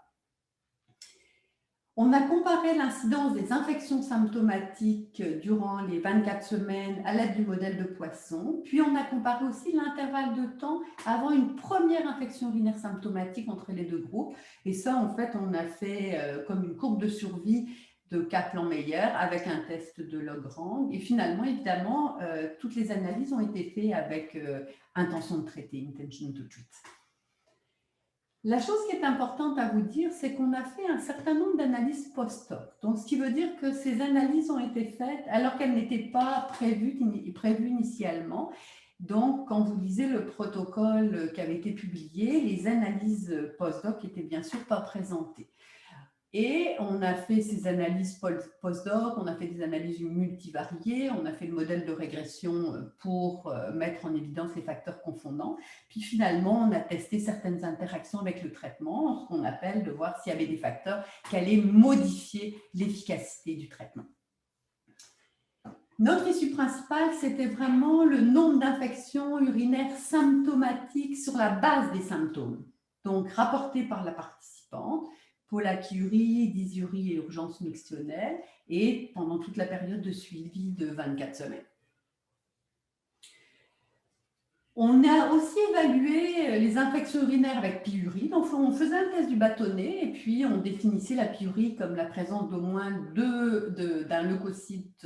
On a comparé l'incidence des infections symptomatiques durant les 24 semaines à l'aide du modèle de Poisson. Puis, on a comparé aussi l'intervalle de temps avant une première infection urinaire symptomatique entre les deux groupes. Et ça, en fait, on a fait comme une courbe de survie de Kaplan-Meier avec un test de Logrand. Et finalement, évidemment, toutes les analyses ont été faites avec intention de traiter, intention to treat. La chose qui est importante à vous dire, c'est qu'on a fait un certain nombre d'analyses post-hoc. Donc, ce qui veut dire que ces analyses ont été faites alors qu'elles n'étaient pas prévues initialement. Donc, quand vous lisez le protocole qui avait été publié, les analyses post-hoc n'étaient bien sûr pas présentées. Et on a fait ces analyses post-doc, on a fait des analyses multivariées, on a fait le modèle de régression pour mettre en évidence les facteurs confondants. Puis finalement, on a testé certaines interactions avec le traitement, ce qu'on appelle de voir s'il y avait des facteurs qui allaient modifier l'efficacité du traitement. Notre issue principale, c'était vraiment le nombre d'infections urinaires symptomatiques sur la base des symptômes, donc rapportés par la participante, pollakiurie, dysurie et urgence mixtionnelle, et pendant toute la période de suivi de 24 semaines. On a aussi évalué les infections urinaires avec pyurie. Donc, on faisait un test du bâtonnet et puis on définissait la pyurie comme la présence d'au moins d'un leucocyte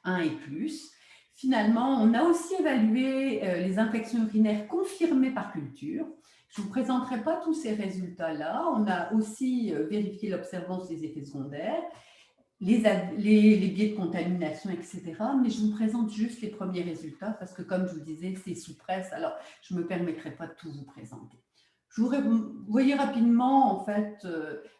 1 et plus. Finalement, on a aussi évalué les infections urinaires confirmées par culture. Je ne vous présenterai pas tous ces résultats-là. On a aussi vérifié l'observance des effets secondaires, les biais de contamination, etc. Mais je vous présente juste les premiers résultats parce que, comme je vous disais, c'est sous presse, alors je ne me permettrai pas de tout vous présenter. Vous voyez rapidement, en fait,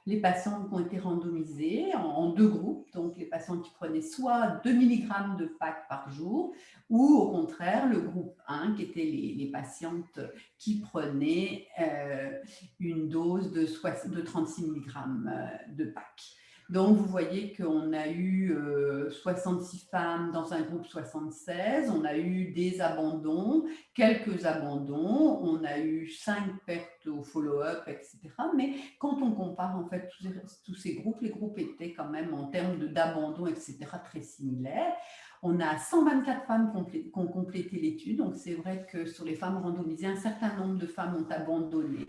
les patients qui ont été randomisés en 2 groupes. Donc, les patients qui prenaient soit 2 mg de PAC par jour ou, au contraire, le groupe 1, qui était les patientes qui prenaient une dose de 36 mg de PAC. Donc, vous voyez qu'on a eu 66 femmes dans un groupe 76, on a eu des abandons, quelques abandons, on a eu 5 pertes au follow-up, etc. Mais quand on compare en fait tous ces groupes, les groupes étaient quand même en termes d'abandon, etc., très similaires. On a 124 femmes qui ont complété l'étude, donc c'est vrai que sur les femmes randomisées, un certain nombre de femmes ont abandonné.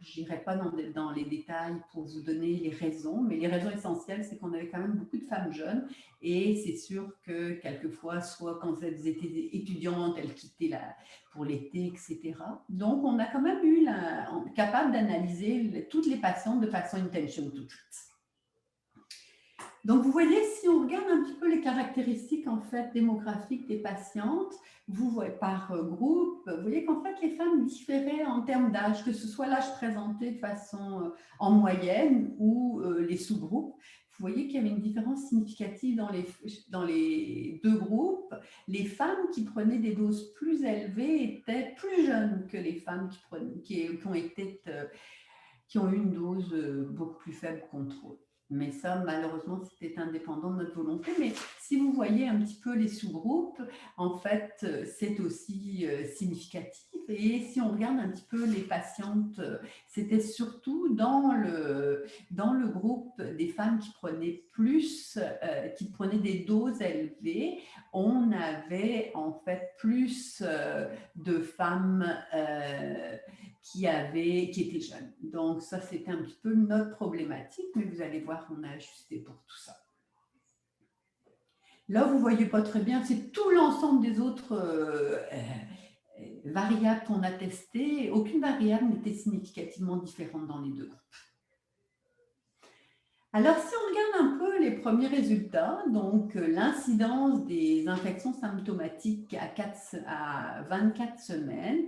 Je n'irai pas dans les détails pour vous donner les raisons, mais les raisons essentielles, c'est qu'on avait quand même beaucoup de femmes jeunes et c'est sûr que quelquefois, soit quand elles étaient étudiantes, elles quittaient pour l'été, etc. Donc, on a quand même eu capable d'analyser toutes les patientes de façon intention to treat. Donc, vous voyez, si on regarde un petit peu les caractéristiques en fait démographiques des patientes, vous voyez par groupe, vous voyez qu'en fait les femmes différaient en termes d'âge, que ce soit l'âge présenté de façon en moyenne ou les sous-groupes. Vous voyez qu'il y avait une différence significative dans les 2 groupes. Les femmes qui prenaient des doses plus élevées étaient plus jeunes que les femmes qui ont eu une dose beaucoup plus faible contrôle. Mais ça, malheureusement, c'était indépendant de notre volonté. Mais si vous voyez un petit peu les sous-groupes, en fait, c'est aussi significatif. Et si on regarde un petit peu les patientes, c'était surtout dans le groupe des femmes qui prenaient qui prenaient des doses élevées. On avait en fait plus de femmes qui étaient jeunes. Donc ça, c'était un petit peu notre problématique, mais vous allez voir qu'on a ajusté pour tout ça. Là, vous ne voyez pas très bien, c'est tout l'ensemble des autres variables qu'on a testées. Aucune variable n'était significativement différente dans les 2 groupes. Alors, si on regarde un peu les premiers résultats, donc l'incidence des infections symptomatiques à 24 semaines,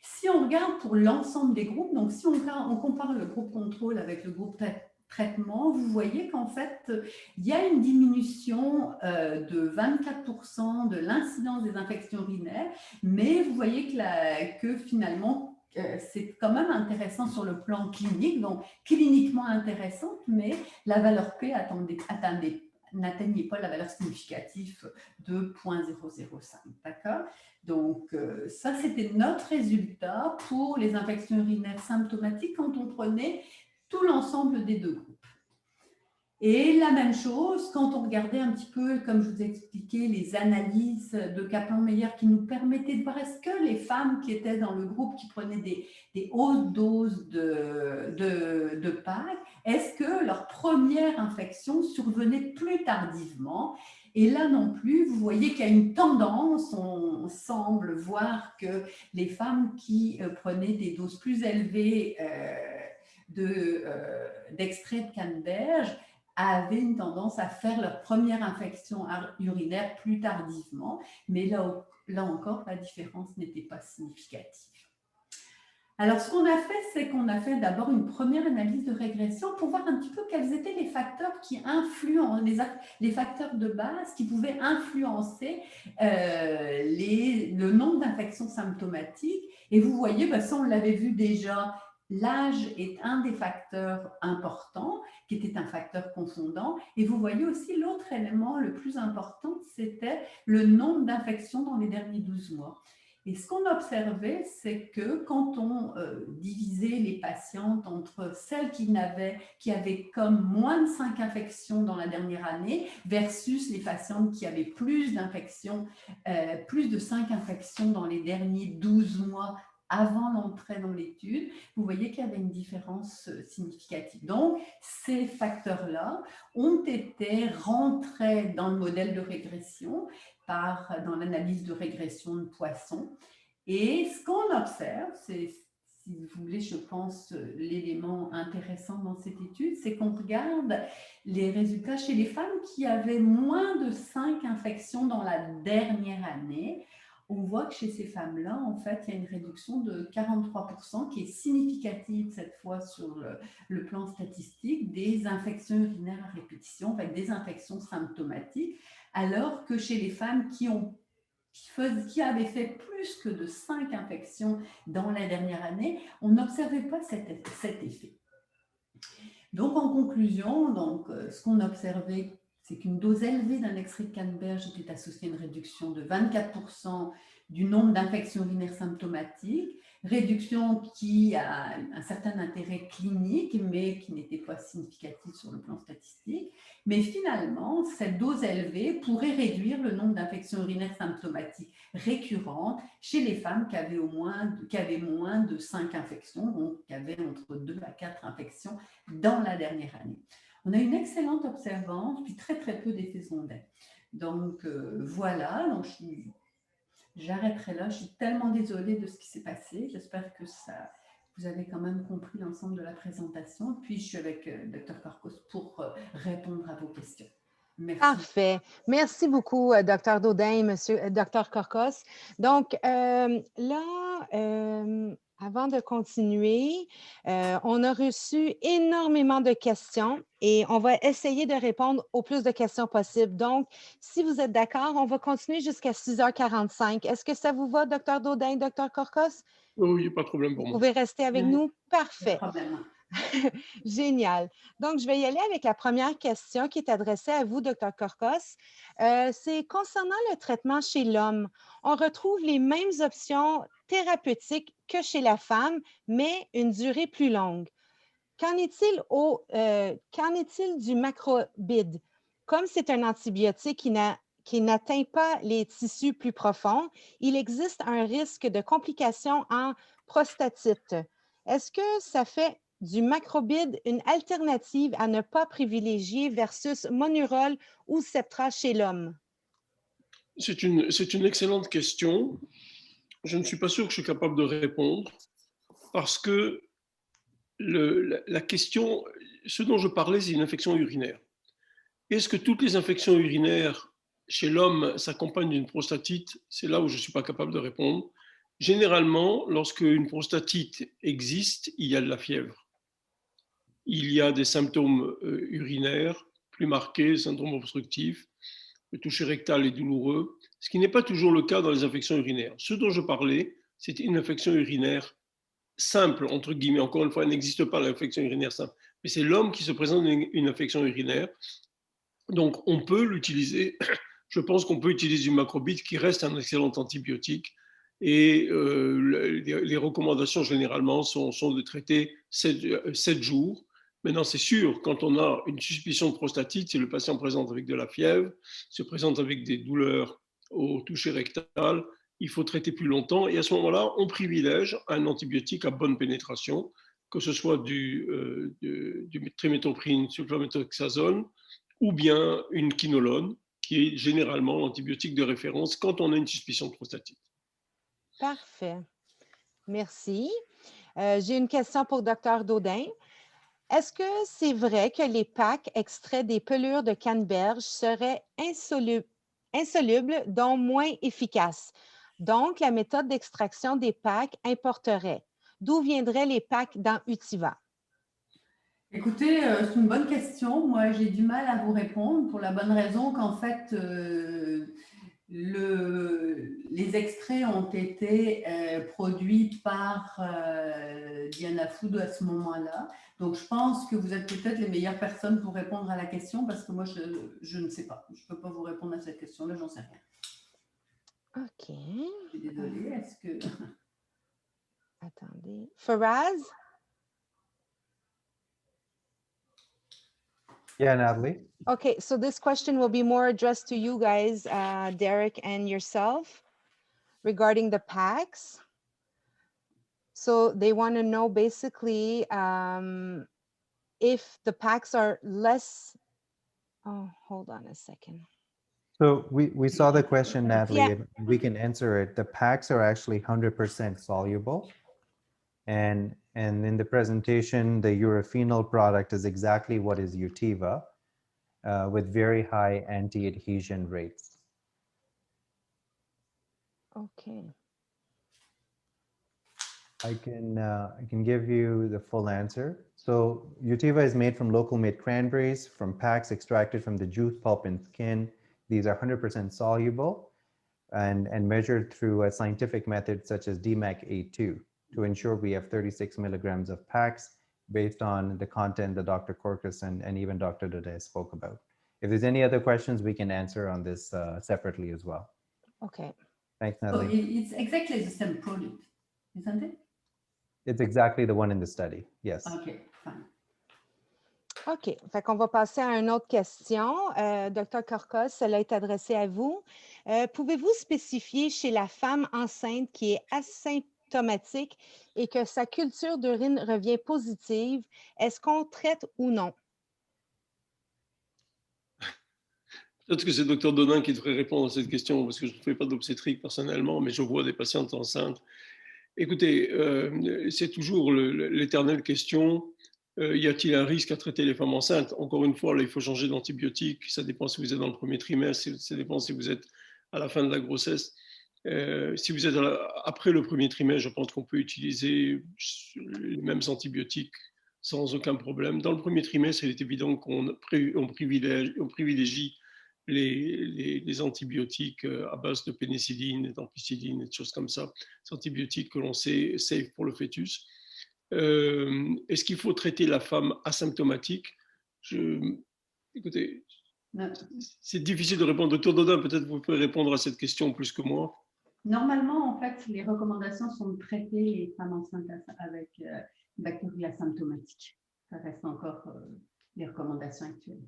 si on regarde pour l'ensemble des groupes, donc si on compare le groupe contrôle avec le groupe traitement, vous voyez qu'en fait, il y a une diminution de 24% de l'incidence des infections urinaires, mais vous voyez que finalement, c'est quand même intéressant sur le plan clinique, donc cliniquement intéressante, mais la valeur P n'atteignait pas la valeur significative de 0.005, d'accord? Donc, ça, c'était notre résultat pour les infections urinaires symptomatiques quand on prenait tout l'ensemble des 2 groupes. Et la même chose, quand on regardait un petit peu, comme je vous ai expliqué, les analyses de Kaplan-Meier qui nous permettaient de voir est-ce que les femmes qui étaient dans le groupe qui prenaient des hautes doses de PAC, est-ce que leur première infection survenait plus tardivement? Et là non plus, vous voyez qu'il y a une tendance, on semble voir que les femmes qui prenaient des doses plus élevées d'extrait de canneberge avaient une tendance à faire leur première infection urinaire plus tardivement, mais là encore, la différence n'était pas significative. Alors, ce qu'on a fait, c'est qu'on a fait d'abord une première analyse de régression pour voir un petit peu quels étaient les facteurs qui influencent, les facteurs de base qui pouvaient influencer le nombre d'infections symptomatiques. Et vous voyez, ça on l'avait vu déjà, l'âge est un des facteurs importants, qui était un facteur confondant. Et vous voyez aussi l'autre élément le plus important, c'était le nombre d'infections dans les derniers 12 mois. Et ce qu'on observait, c'est que quand on divisait les patientes entre celles qui avaient comme moins de 5 infections dans la dernière année versus les patientes qui avaient plus d'infections, plus de 5 infections dans les derniers 12 mois avant l'entrée dans l'étude, vous voyez qu'il y avait une différence significative. Donc, ces facteurs-là ont été rentrés dans le modèle de régression dans l'analyse de régression de Poisson. Et ce qu'on observe, c'est, si vous voulez, je pense, l'élément intéressant dans cette étude, c'est qu'on regarde les résultats chez les femmes qui avaient moins de 5 infections dans la dernière année. On voit que chez ces femmes-là, en fait, il y a une réduction de 43% qui est significative cette fois sur le plan statistique des infections urinaires à répétition, avec des infections symptomatiques, alors que chez les femmes qui avaient fait plus que de 5 infections dans la dernière année, on n'observait pas cet effet. Donc, en conclusion, ce qu'on observait, c'est qu'une dose élevée d'un extrait de canneberge était associée à une réduction de 24% du nombre d'infections urinaires symptomatiques, réduction qui a un certain intérêt clinique, mais qui n'était pas significative sur le plan statistique. Mais finalement, cette dose élevée pourrait réduire le nombre d'infections urinaires symptomatiques récurrentes chez les femmes qui avaient moins de 5 infections, donc qui avaient entre 2 à 4 infections dans la dernière année. On a une excellente observance, puis très très peu d'effets secondaires. Donc voilà, donc j'arrêterai là. Je suis tellement désolée de ce qui s'est passé. J'espère que vous avez quand même compris l'ensemble de la présentation. Puis je suis avec Dr Corcos pour répondre à vos questions. Merci. Parfait. Merci beaucoup, Dr Daudin, Monsieur Dr Corcos. Donc, avant de continuer, on a reçu énormément de questions et on va essayer de répondre au plus de questions possibles. Donc, si vous êtes d'accord, on va continuer jusqu'à 6h45. Est-ce que ça vous va, Dr Daudin, Dr Corcos? Oui, pas de problème pour vous moi. Vous pouvez rester avec nous? Parfait. Pas de problème. Génial. Donc, je vais y aller avec la première question qui est adressée à vous, Dr Corcos. C'est concernant le traitement chez l'homme. On retrouve les mêmes options thérapeutiques que chez la femme, mais une durée plus longue. Qu'en est-il du macrobide? Comme c'est un antibiotique qui n'atteint pas les tissus plus profonds, il existe un risque de complications en prostatite. Est-ce que ça fait du macrobide une alternative à ne pas privilégier versus Monurol ou Septra chez l'homme? C'est une excellente question. Je ne suis pas sûr que je suis capable de répondre parce que la question, ce dont je parlais, c'est une infection urinaire. Est-ce que toutes les infections urinaires chez l'homme s'accompagnent d'une prostatite? C'est là où je ne suis pas capable de répondre. Généralement, lorsque une prostatite existe, il y a de la fièvre. Il y a des symptômes urinaires plus marqués, syndrome obstructif, le toucher rectal est douloureux, ce qui n'est pas toujours le cas dans les infections urinaires. Ce dont je parlais, c'était une infection urinaire simple, entre guillemets. Encore une fois, il n'existe pas l'infection urinaire simple. Mais c'est l'homme qui se présente une infection urinaire. Donc, on peut l'utiliser. Je pense qu'on peut utiliser du macrobide qui reste un excellent antibiotique. Et les recommandations, généralement, sont de traiter 7 jours. Maintenant, c'est sûr, quand on a une suspicion de prostatite, si le patient présente avec de la fièvre, se présente avec des douleurs au toucher rectal, il faut traiter plus longtemps. Et à ce moment-là, on privilège un antibiotique à bonne pénétration, que ce soit du triméthoprim, sulfaméthoxazole, ou bien une quinolone, qui est généralement l'antibiotique de référence quand on a une suspicion de prostatite. Parfait. Merci. J'ai une question pour Dr Daudin. Est-ce que c'est vrai que les packs extraits des pelures de canneberge seraient insolubles, donc moins efficaces? Donc, la méthode d'extraction des packs importerait. D'où viendraient les packs dans Utiva? Écoutez, c'est une bonne question. Moi, j'ai du mal à vous répondre pour la bonne raison qu'en fait, les extraits ont été produits par Diana Food à ce moment-là. Donc, je pense que vous êtes peut-être les meilleures personnes pour répondre à la question parce que moi, je ne sais pas. Je ne peux pas vous répondre à cette question-là, j'en sais rien. OK. Je suis désolée, est-ce que... Attendez. Faraz? Yeah, Natalie. Okay, so this question will be more addressed to you guys, Derek and yourself, regarding the packs. So they want to know basically if the packs are less. Oh, hold on a second. So we saw the question, Natalie, Yeah. and we can answer it. The packs are actually 100% soluble. And in the presentation, the uraphenol product is exactly what is Utiva with very high anti-adhesion rates. Okay. I can give you the full answer. So Utiva is made from local made cranberries from packs extracted from the juice, pulp, and skin. These are 100% soluble and measured through a scientific method such as DMAC-A2 to ensure we have 36 milligrams of packs based on the content that Dr. Korkus and even Dr. Dode spoke about. If there's any other questions, we can answer on this separately as well. Okay. Thanks, So Natalie. it's exactly the same product, isn't it? It's exactly the one in the study, yes. Okay, fine. OK. Fait qu'on va passer à une autre question. Dr. Korkos, elle est adressée à vous. Pouvez-vous spécifier chez la femme enceinte qui est asymptomatique et que sa culture d'urine revient positive, est-ce qu'on traite ou non? Peut-être que c'est le docteur Dodin qui devrait répondre à cette question, parce que je ne fais pas d'obstétrique personnellement, mais je vois des patientes enceintes. Écoutez, c'est toujours l'éternelle question, y a-t-il un risque à traiter les femmes enceintes? Encore une fois, là, il faut changer d'antibiotique, ça dépend si vous êtes dans le premier trimestre, ça dépend si vous êtes à la fin de la grossesse. Si vous êtes après le premier trimestre, je pense qu'on peut utiliser les mêmes antibiotiques sans aucun problème. Dans le premier trimestre, il est évident qu'on privilégie les antibiotiques à base de pénicilline, d'ampicilline et de choses comme ça, ces antibiotiques que l'on sait safe pour le fœtus. Est-ce qu'il faut traiter la femme asymptomatique? Écoutez, c'est difficile de répondre. Docteur Dodin, peut-être vous pouvez répondre à cette question plus que moi. Normalement, en fait, les recommandations sont de traiter les femmes enceintes avec bactéries asymptomatiques. Ça reste encore les recommandations actuelles.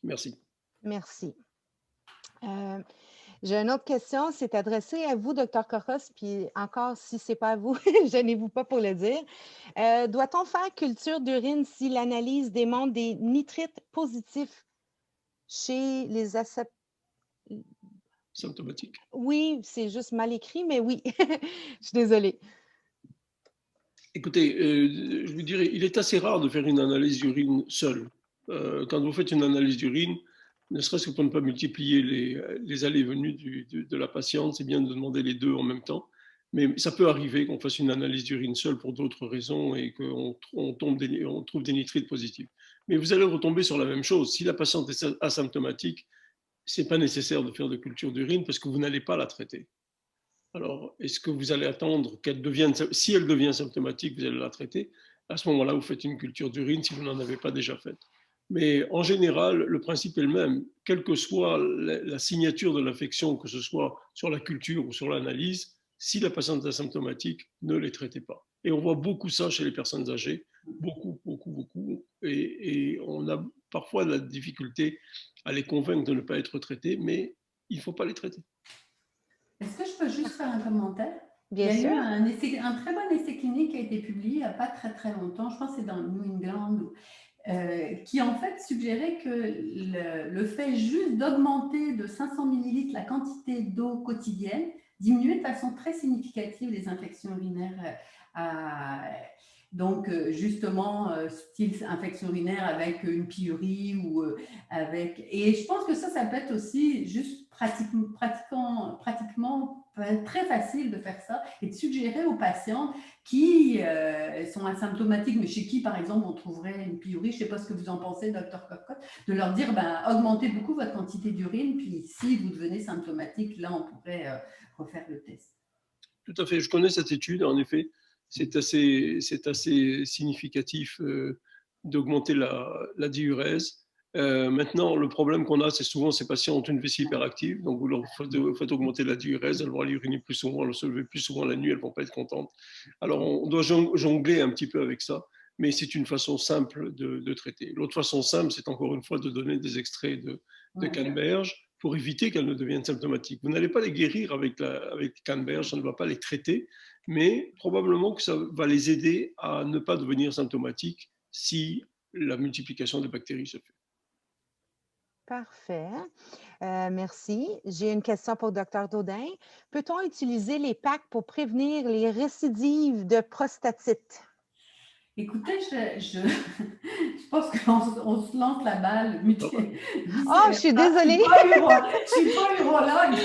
Merci. Merci. J'ai une autre question, c'est adressé à vous, Dr. Korkos, puis encore, si ce n'est pas à vous, gênez-vous pas pour le dire. Doit-on faire culture d'urine si l'analyse démontre des nitrites positifs chez les symptomatiques? Oui, c'est juste mal écrit, mais oui, je suis désolée. Écoutez, je vous dirais, il est assez rare de faire une analyse d'urine seule. Quand vous faites une analyse d'urine, ne serait-ce que pour ne pas multiplier les allées et venues de la patiente, c'est bien de demander les deux en même temps. Mais ça peut arriver qu'on fasse une analyse d'urine seule pour d'autres raisons et qu'on trouve des nitrites positifs. Mais vous allez retomber sur la même chose. Si la patiente est asymptomatique, ce n'est pas nécessaire de faire de culture d'urine parce que vous n'allez pas la traiter. Alors, est-ce que vous allez attendre qu'elle devienne, si elle devient symptomatique, vous allez la traiter? À ce moment-là, vous faites une culture d'urine si vous n'en avez pas déjà faite. Mais en général, le principe est le même. Quelle que soit la signature de l'infection, que ce soit sur la culture ou sur l'analyse, si la patiente est asymptomatique, ne les traitez pas. Et on voit beaucoup ça chez les personnes âgées, beaucoup. Et on a parfois la difficulté à les convaincre de ne pas être traitées, mais il ne faut pas les traiter. Est-ce que je peux juste faire un commentaire? Bien sûr. Il y a eu un très bon essai clinique qui a été publié il n'y a pas très longtemps, je pense que c'est dans New England, qui en fait suggérait que le fait juste d'augmenter de 500 millilitres la quantité d'eau quotidienne diminuait de façon très significative les infections urinaires. Donc, justement, style infection urinaire avec une pyurie ou avec... Et je pense que ça peut être aussi juste pratiquement très facile de faire ça et de suggérer aux patients qui sont asymptomatiques, mais chez qui, par exemple, on trouverait une pyurie, je ne sais pas ce que vous en pensez, Dr. Korkos, de leur dire, augmentez beaucoup votre quantité d'urine, puis si vous devenez symptomatique, là, on pourrait refaire le test. Tout à fait, je connais cette étude, en effet. C'est assez significatif d'augmenter la diurèse. Maintenant, le problème qu'on a, c'est souvent ces patients ont une vessie hyperactive, donc vous leur faites augmenter la diurèse, elles vont aller uriner plus souvent, elles vont se lever plus souvent la nuit, elles ne vont pas être contentes. Alors, on doit jongler un petit peu avec ça, mais c'est une façon simple de traiter. L'autre façon simple, c'est encore une fois de donner des extraits de canneberge pour éviter qu'elles ne deviennent symptomatiques. Vous n'allez pas les guérir avec canneberge, ça ne va pas les traiter, mais probablement que ça va les aider à ne pas devenir symptomatiques si la multiplication des bactéries se fait. Parfait. Merci. J'ai une question pour le Dr Daudin. Peut-on utiliser les PAC pour prévenir les récidives de prostatite? Écoutez, je pense qu'on se lance la balle. Oh, je suis désolée. Je ne suis pas urologue.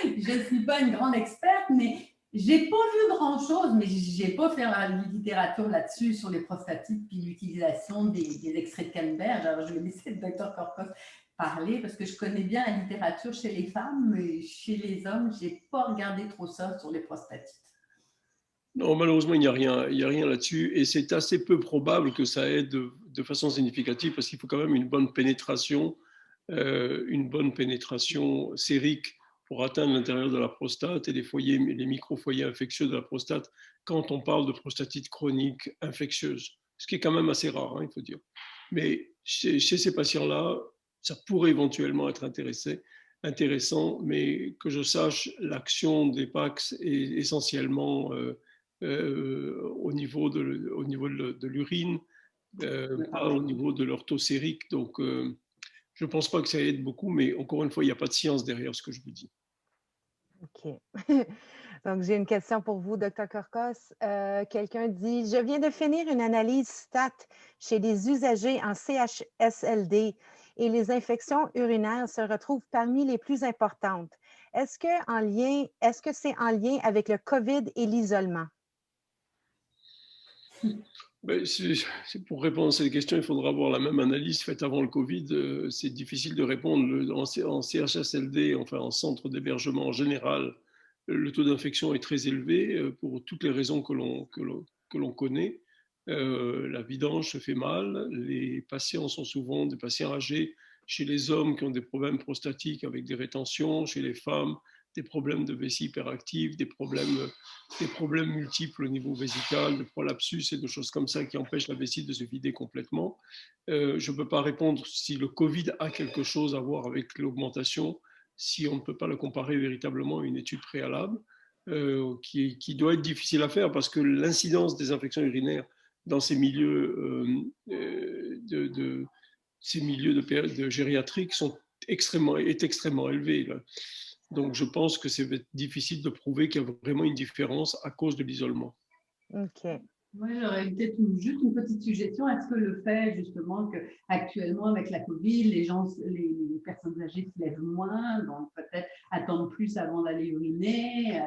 Je ne suis pas une grande experte, mais je n'ai pas vu grand-chose, mais je n'ai pas fait la littérature là-dessus sur les prostatites puis l'utilisation des extraits de canneberge. Alors, je vais laisser le Dr Corcos parler parce que je connais bien la littérature chez les femmes, mais chez les hommes, je n'ai pas regardé trop ça sur les prostatites. Non, malheureusement, il n'y a rien là-dessus et c'est assez peu probable que ça aide de façon significative parce qu'il faut quand même une bonne pénétration sérique pour atteindre l'intérieur de la prostate et les micro-foyers infectieux de la prostate quand on parle de prostatite chronique infectieuse, ce qui est quand même assez rare, hein, il faut dire. Mais chez ces patients-là, ça pourrait éventuellement être intéressant, mais que je sache, l'action des PACS est essentiellement au niveau de l'urine, pas au niveau de leur taux sérique. Donc, je ne pense pas que ça aide beaucoup, mais encore une fois, il n'y a pas de science derrière ce que je vous dis. OK. Donc, j'ai une question pour vous, Dr Corcos. Quelqu'un dit, je viens de finir une analyse STAT chez les usagers en CHSLD et les infections urinaires se retrouvent parmi les plus importantes. Est-ce que c'est en lien avec le COVID et l'isolement? Ben, pour répondre à cette question, il faudra avoir la même analyse faite avant le Covid. C'est difficile de répondre. En CHSLD, enfin en centre d'hébergement en général, le taux d'infection est très élevé pour toutes les raisons que l'on connaît. La vidange se fait mal. Les patients sont souvent des patients âgés. Chez les hommes qui ont des problèmes prostatiques avec des rétentions, chez les femmes, des problèmes de vessie hyperactive, des problèmes multiples au niveau vésical, de prolapsus et de choses comme ça qui empêchent la vessie de se vider complètement. Je ne peux pas répondre si le Covid a quelque chose à voir avec l'augmentation, si on ne peut pas le comparer véritablement à une étude préalable, qui doit être difficile à faire parce que l'incidence des infections urinaires dans ces milieux de gériatriques est extrêmement élevée. Là. Donc, je pense que c'est difficile de prouver qu'il y a vraiment une différence à cause de l'isolement. OK. Moi, j'aurais peut-être juste une petite suggestion. Est-ce que le fait, justement, qu'actuellement, avec la COVID, les personnes âgées se lèvent moins, donc peut-être attendent plus avant d'aller uriner,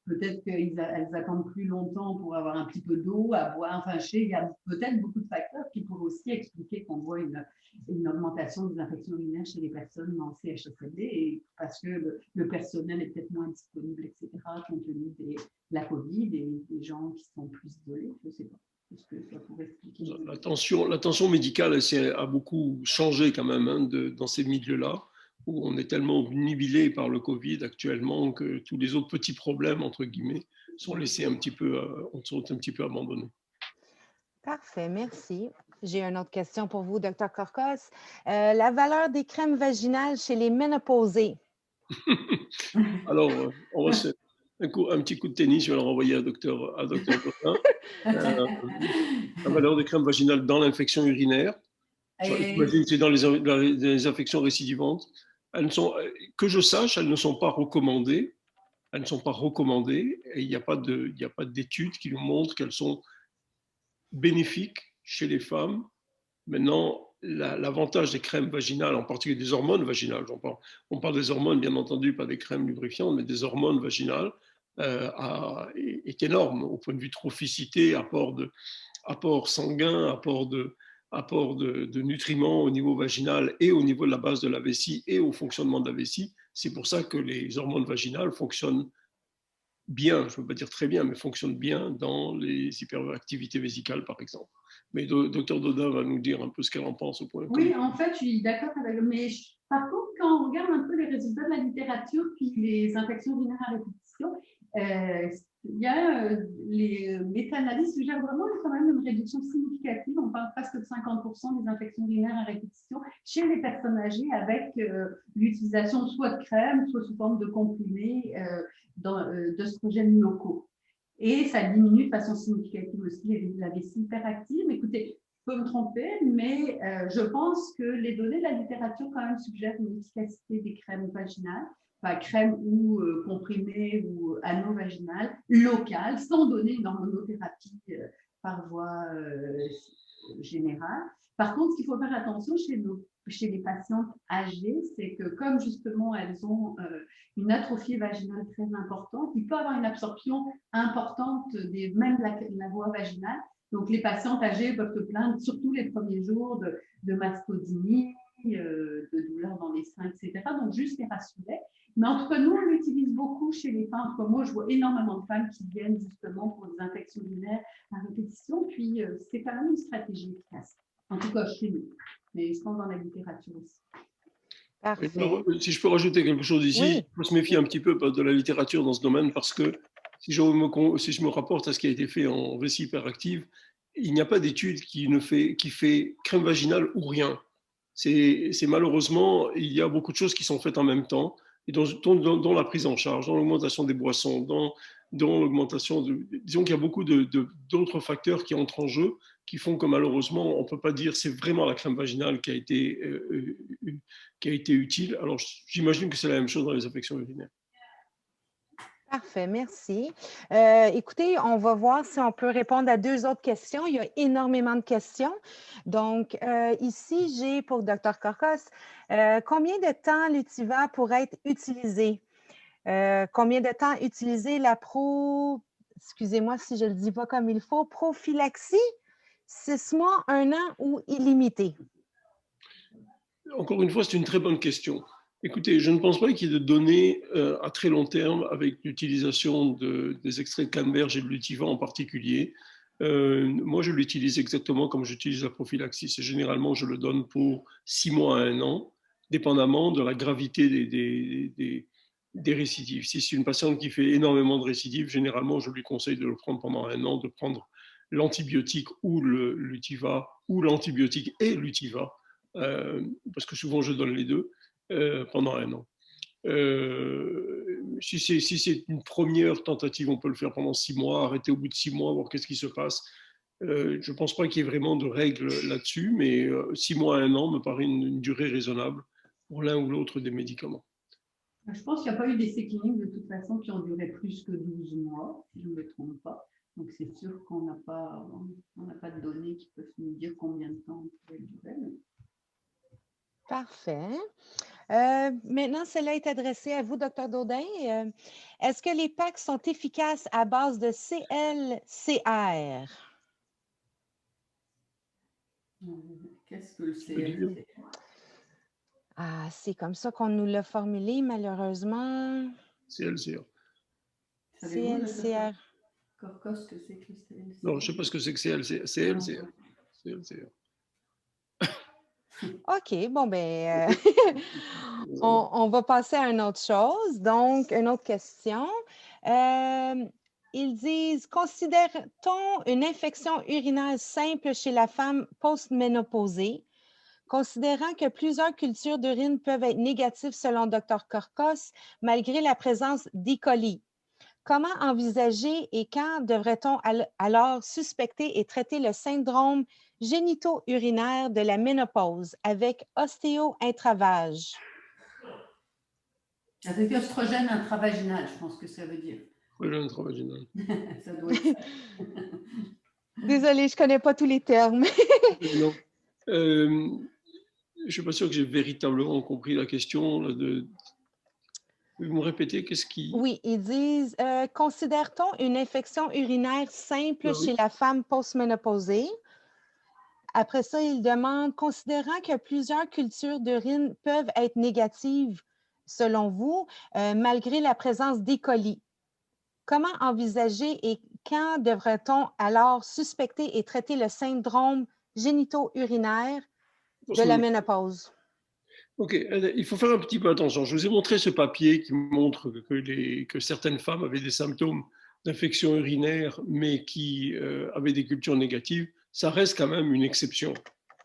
peut-être qu'elles attendent plus longtemps pour avoir un petit peu d'eau à boire. Enfin, il y a peut-être beaucoup de facteurs qui pourraient aussi expliquer qu'on voit une augmentation des infections urinaires chez les personnes en CHSLD et parce que le personnel est peut-être moins disponible, etc., compte tenu de la COVID et des gens qui sont plus isolés. Je ne sais pas. Est-ce que ça pourrait expliquer? L'attention médicale a beaucoup changé quand même dans ces milieux-là, où on est tellement obnubilé par le Covid actuellement que tous les autres petits problèmes, entre guillemets, sont un petit peu abandonnés. Parfait, merci. J'ai une autre question pour vous, Dr Corcos. La valeur des crèmes vaginales chez les ménopausés. Alors, on va faire un petit coup de tennis, je vais le renvoyer à Dr Cotin. La valeur des crèmes vaginales dans l'infection urinaire. J'imagine que c'est dans les infections récidivantes. Que je sache, elles ne sont pas recommandées. Elles ne sont pas recommandées et il n'y a pas d'études qui nous montrent qu'elles sont bénéfiques chez les femmes. Maintenant, l'avantage des crèmes vaginales, en particulier des hormones vaginales, on parle des hormones, bien entendu, pas des crèmes lubrifiantes, mais des hormones vaginales, est énorme au point de vue trophicité, apport sanguin, apport de nutriments au niveau vaginal et au niveau de la base de la vessie et au fonctionnement de la vessie. C'est pour ça que les hormones vaginales fonctionnent bien, je ne veux pas dire très bien, mais fonctionne bien dans les hyperactivités vésicales, par exemple. Mais Dr Dodin va nous dire un peu ce qu'elle en pense au point. Oui, en fait, je suis d'accord avec. Mais par contre, quand on regarde un peu les résultats de la littérature, puis les infections urinaires à répétition, il y a les méta-analyses suggèrent vraiment quand même une réduction significative. On parle presque de 50% des infections urinaires à répétition chez les personnes âgées avec l'utilisation soit de crème, soit sous forme de comprimés d'œstrogènes locaux. Et ça diminue de façon significative aussi la vessie hyperactive. Écoutez, je peux me tromper, mais je pense que les données de la littérature quand même suggèrent une efficacité des crèmes vaginales, enfin crème ou comprimée ou anneau vaginal local, sans donner une hormonothérapie par voie générale. Par contre, ce qu'il faut faire attention chez les patientes âgées, c'est que comme justement elles ont une atrophie vaginale très importante, il peut avoir une absorption importante même la voie vaginale. Donc, les patientes âgées peuvent se plaindre, surtout les premiers jours, de mastodynie, de douleurs dans les seins, etc. Donc, juste les rassurer. Mais en tout cas, nous, on l'utilise beaucoup chez les femmes. Comme moi, je vois énormément de femmes qui viennent justement pour des infections urinaires à répétition. Puis, c'est quand même une stratégie efficace. En tout cas, chez nous. Mais je pense dans la littérature aussi. Parfait. Alors, si je peux rajouter quelque chose ici, Oui. il faut se méfier un petit peu de la littérature dans ce domaine parce que si je me rapporte à ce qui a été fait en vessie hyperactive, il n'y a pas d'étude qui fait crème vaginale ou rien. C'est malheureusement, il y a beaucoup de choses qui sont faites en même temps, et dans la prise en charge, dans l'augmentation des boissons, dans l'augmentation disons qu'il y a beaucoup d'autres facteurs qui entrent en jeu, qui font que malheureusement, on ne peut pas dire c'est vraiment la crème vaginale qui a été utile. Alors, j'imagine que c'est la même chose dans les infections urinaires. Parfait, merci. Écoutez, on va voir si on peut répondre à 2 autres questions. Il y a énormément de questions. Donc, ici, j'ai pour Dr Korkos, combien de temps l'Utiva pourrait être utilisé? Combien de temps utiliser excusez-moi si je ne le dis pas comme il faut, prophylaxie, 6 mois, 1 an ou illimité? Encore une fois, c'est une très bonne question. Écoutez, je ne pense pas qu'il y ait de données à très long terme avec l'utilisation des extraits de canneberge et de l'Utiva en particulier. Moi, je l'utilise exactement comme j'utilise la prophylaxie. Et généralement, je le donne pour 6 mois à 1 an, dépendamment de la gravité des récidives. Si c'est une patiente qui fait énormément de récidives, généralement, je lui conseille de le prendre pendant 1 an, de prendre l'antibiotique ou l'Utiva, ou l'antibiotique et l'Utiva, parce que souvent je donne les deux, pendant 1 an. Si c'est une première tentative, on peut le faire pendant 6 mois, arrêter au bout de 6 mois, voir qu'est-ce qui se passe. Je ne pense pas qu'il y ait vraiment de règles là-dessus, mais 6 mois à 1 an me paraît une durée raisonnable pour l'un ou l'autre des médicaments. Je pense qu'il n'y a pas eu d'essais cliniques de toute façon qui ont duré plus que 12 mois, si je ne me trompe pas. Donc, c'est sûr qu'on n'a pas de données qui peuvent nous dire combien de temps on pourrait durer. Parfait. Maintenant, cela est adressé à vous, Dr Daudin. Est-ce que les PAC sont efficaces à base de CLCR? Qu'est-ce que le CLCR? Ah, c'est comme ça qu'on nous l'a formulé, malheureusement. CLCR. CLCR. Korkos, que c'est que le CLCR? Non, je ne sais pas ce que c'est que CLCR. CLCR. OK, bon, ben, on va passer à une autre chose. Donc, une autre question. Ils disent, considère-t-on une infection urinaire simple chez la femme post-ménopausée, considérant que plusieurs cultures d'urine peuvent être négatives selon Dr Korkos, malgré la présence d'E. coli? Comment envisager et quand devrait-on alors suspecter et traiter le syndrome génito-urinaire de la ménopause avec ostéo-intravage? Avec oestrogène intravaginal, je pense que ça veut dire. Oestrogène intravaginal. Ça doit être ça. Désolée, je ne connais pas tous les termes. Non. Je ne suis pas sûr que j'ai véritablement compris la question. Vous me répétez, qu'est-ce qui... Oui, ils disent, considère-t-on une infection urinaire simple chez la femme post-ménopausée? Après ça, ils demandent, considérant que plusieurs cultures d'urine peuvent être négatives, selon vous, malgré la présence d'E. coli, comment envisager et quand devrait-on alors suspecter et traiter le syndrome génito-urinaire de la ménopause? Ok, il faut faire un petit peu attention. Je vous ai montré ce papier qui montre que certaines femmes avaient des symptômes d'infection urinaire, mais qui avaient des cultures négatives. Ça reste quand même une exception.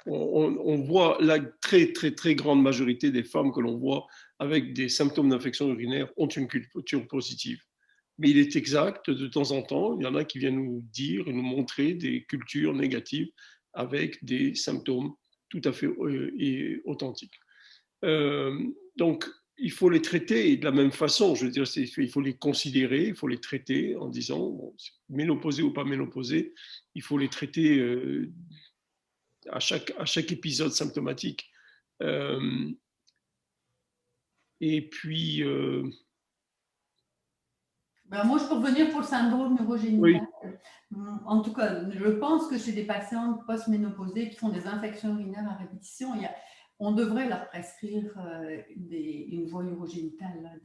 On voit la très, très, très grande majorité des femmes que l'on voit avec des symptômes d'infection urinaire ont une culture positive. Mais il est exact, de temps en temps, il y en a qui viennent nous dire et nous montrer des cultures négatives avec des symptômes tout à fait authentiques. Donc, il faut les traiter de la même façon. Je veux dire, il faut les considérer, il faut les traiter en disant, bon, ménopausé ou pas ménopausé, il faut les traiter à chaque épisode symptomatique. Et puis... Ben, moi, je peux revenir pour le syndrome urogénital. Oui. En tout cas, je pense que chez des patientes post-ménopausées qui font des infections urinaires à répétition, on devrait leur prescrire une voie urogénitale,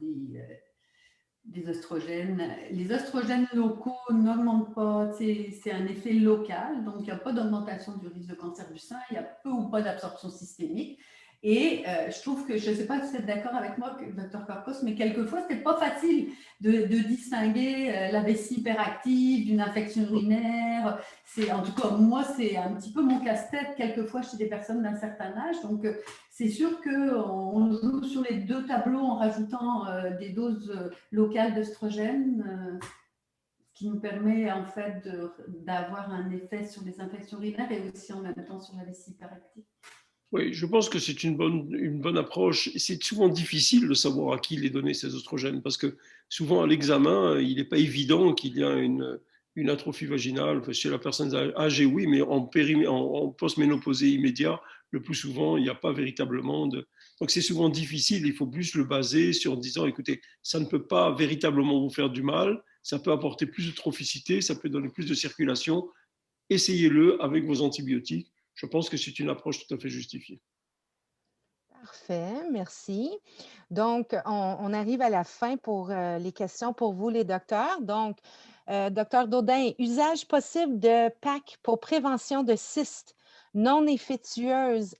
des oestrogènes. Les oestrogènes locaux n'augmentent pas, c'est un effet local, donc il n'y a pas d'augmentation du risque de cancer du sein, il y a peu ou pas d'absorption systémique. Et je trouve que, je ne sais pas si vous êtes d'accord avec moi, Dr Korkos, mais quelquefois, ce n'est pas facile de distinguer la vessie hyperactive d'une infection urinaire. En tout cas, moi, c'est un petit peu mon casse-tête, quelquefois, chez des personnes d'un certain âge. Donc, c'est sûr qu'on joue sur les deux tableaux en rajoutant des doses locales d'œstrogène, ce qui nous permet, en fait, d'avoir un effet sur les infections urinaires et aussi en même temps sur la vessie hyperactive. Oui, je pense que c'est une bonne approche. C'est souvent difficile de savoir à qui les donner ces oestrogènes parce que souvent à l'examen, il n'est pas évident qu'il y a une atrophie vaginale chez la personne âgée, oui, mais en post-ménopausée immédiat, le plus souvent, il n'y a pas véritablement de... Donc c'est souvent difficile, il faut plus le baser sur disant, écoutez, ça ne peut pas véritablement vous faire du mal, ça peut apporter plus de trophicité, ça peut donner plus de circulation, essayez-le avec vos antibiotiques. Je pense que c'est une approche tout à fait justifiée. Parfait, merci. Donc, on arrive à la fin pour les questions pour vous, les docteurs. Donc, docteur Daudin, usage possible de PAC pour prévention de cystes non infectieuses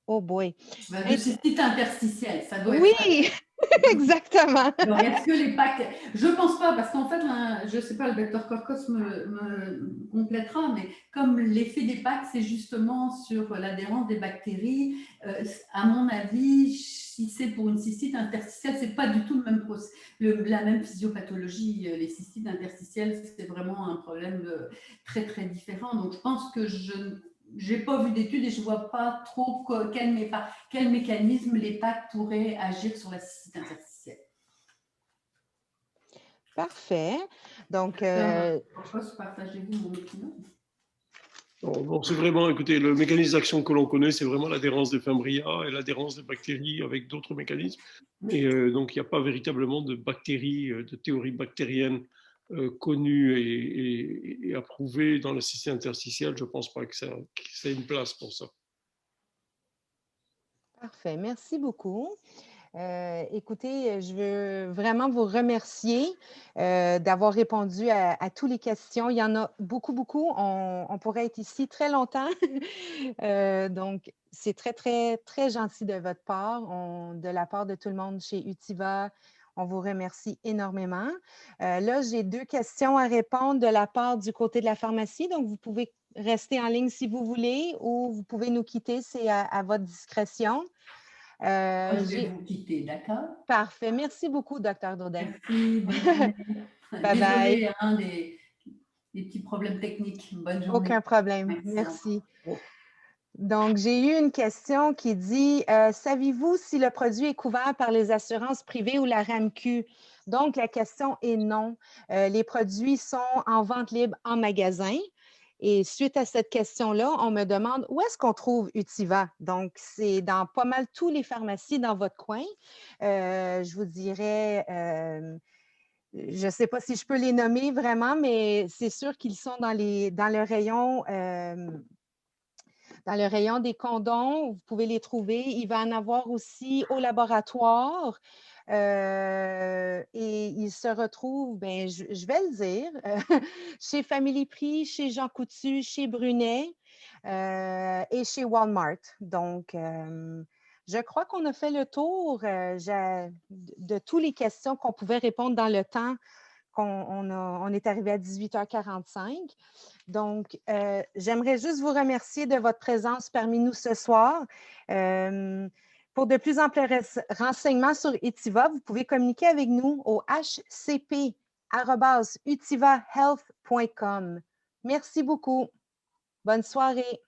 Oh boy. De cystite interstitielle, ça doit oui! être... Exactement. Donc, est-ce que les PAC... Je ne pense pas, parce qu'en fait, je ne sais pas, le docteur Korkos me complétera, mais comme l'effet des PAC, c'est justement sur l'adhérence des bactéries, à mon avis, si c'est pour une cystite interstitielle, ce n'est pas du tout la même physiopathologie. Les cystites interstitielles, c'est vraiment un problème très, très différent. Donc, je pense que je n'ai pas vu d'études et je ne vois pas trop quel mécanisme les PAC pourraient agir sur la cystite interstitielle. Parfait. Donc, partagez-vous mon opinion? Bon, c'est vraiment, écoutez, le mécanisme d'action que l'on connaît, c'est vraiment l'adhérence des fimbria et l'adhérence des bactéries avec d'autres mécanismes. Et donc, il n'y a pas véritablement de bactéries, de théorie bactérienne connue et approuvée dans la cystite interstitielle. Je ne pense pas que ça ait une place pour ça. Parfait. Merci beaucoup. Écoutez, je veux vraiment vous remercier d'avoir répondu à toutes les questions. Il y en a beaucoup, beaucoup. On pourrait être ici très longtemps. Donc, c'est très, très, très gentil de votre part, de la part de tout le monde chez Utiva. On vous remercie énormément. Là, j'ai 2 questions à répondre de la part du côté de la pharmacie. Donc, vous pouvez rester en ligne si vous voulez ou vous pouvez nous quitter. C'est à votre discrétion. Je vais vous quitter, d'accord? Parfait. Merci beaucoup, Dr. Daudin. Merci, bonne journée. Bye-bye. Désolée, des petits problèmes techniques. Bonne journée. Aucun problème. Merci. Donc, j'ai eu une question qui dit savez-vous si le produit est couvert par les assurances privées ou la RAMQ? Donc, la question est non. Les produits sont en vente libre en magasin. Et suite à cette question-là, on me demande où est-ce qu'on trouve Utiva. Donc, c'est dans pas mal tous les pharmacies dans votre coin. Je vous dirais, je ne sais pas si je peux les nommer vraiment, mais c'est sûr qu'ils sont dans le rayon des condoms. Vous pouvez les trouver. Il va en avoir aussi au laboratoire. et il se retrouve, ben, je vais le dire, chez Family Prix, chez Jean Coutu, chez Brunet et chez Walmart. Donc, je crois qu'on a fait le tour de toutes les questions qu'on pouvait répondre dans le temps. On est arrivé à 18h45. Donc, j'aimerais juste vous remercier de votre présence parmi nous ce soir. Pour de plus amples renseignements sur Utiva, vous pouvez communiquer avec nous au hcp@utivahealth.com. Merci beaucoup. Bonne soirée.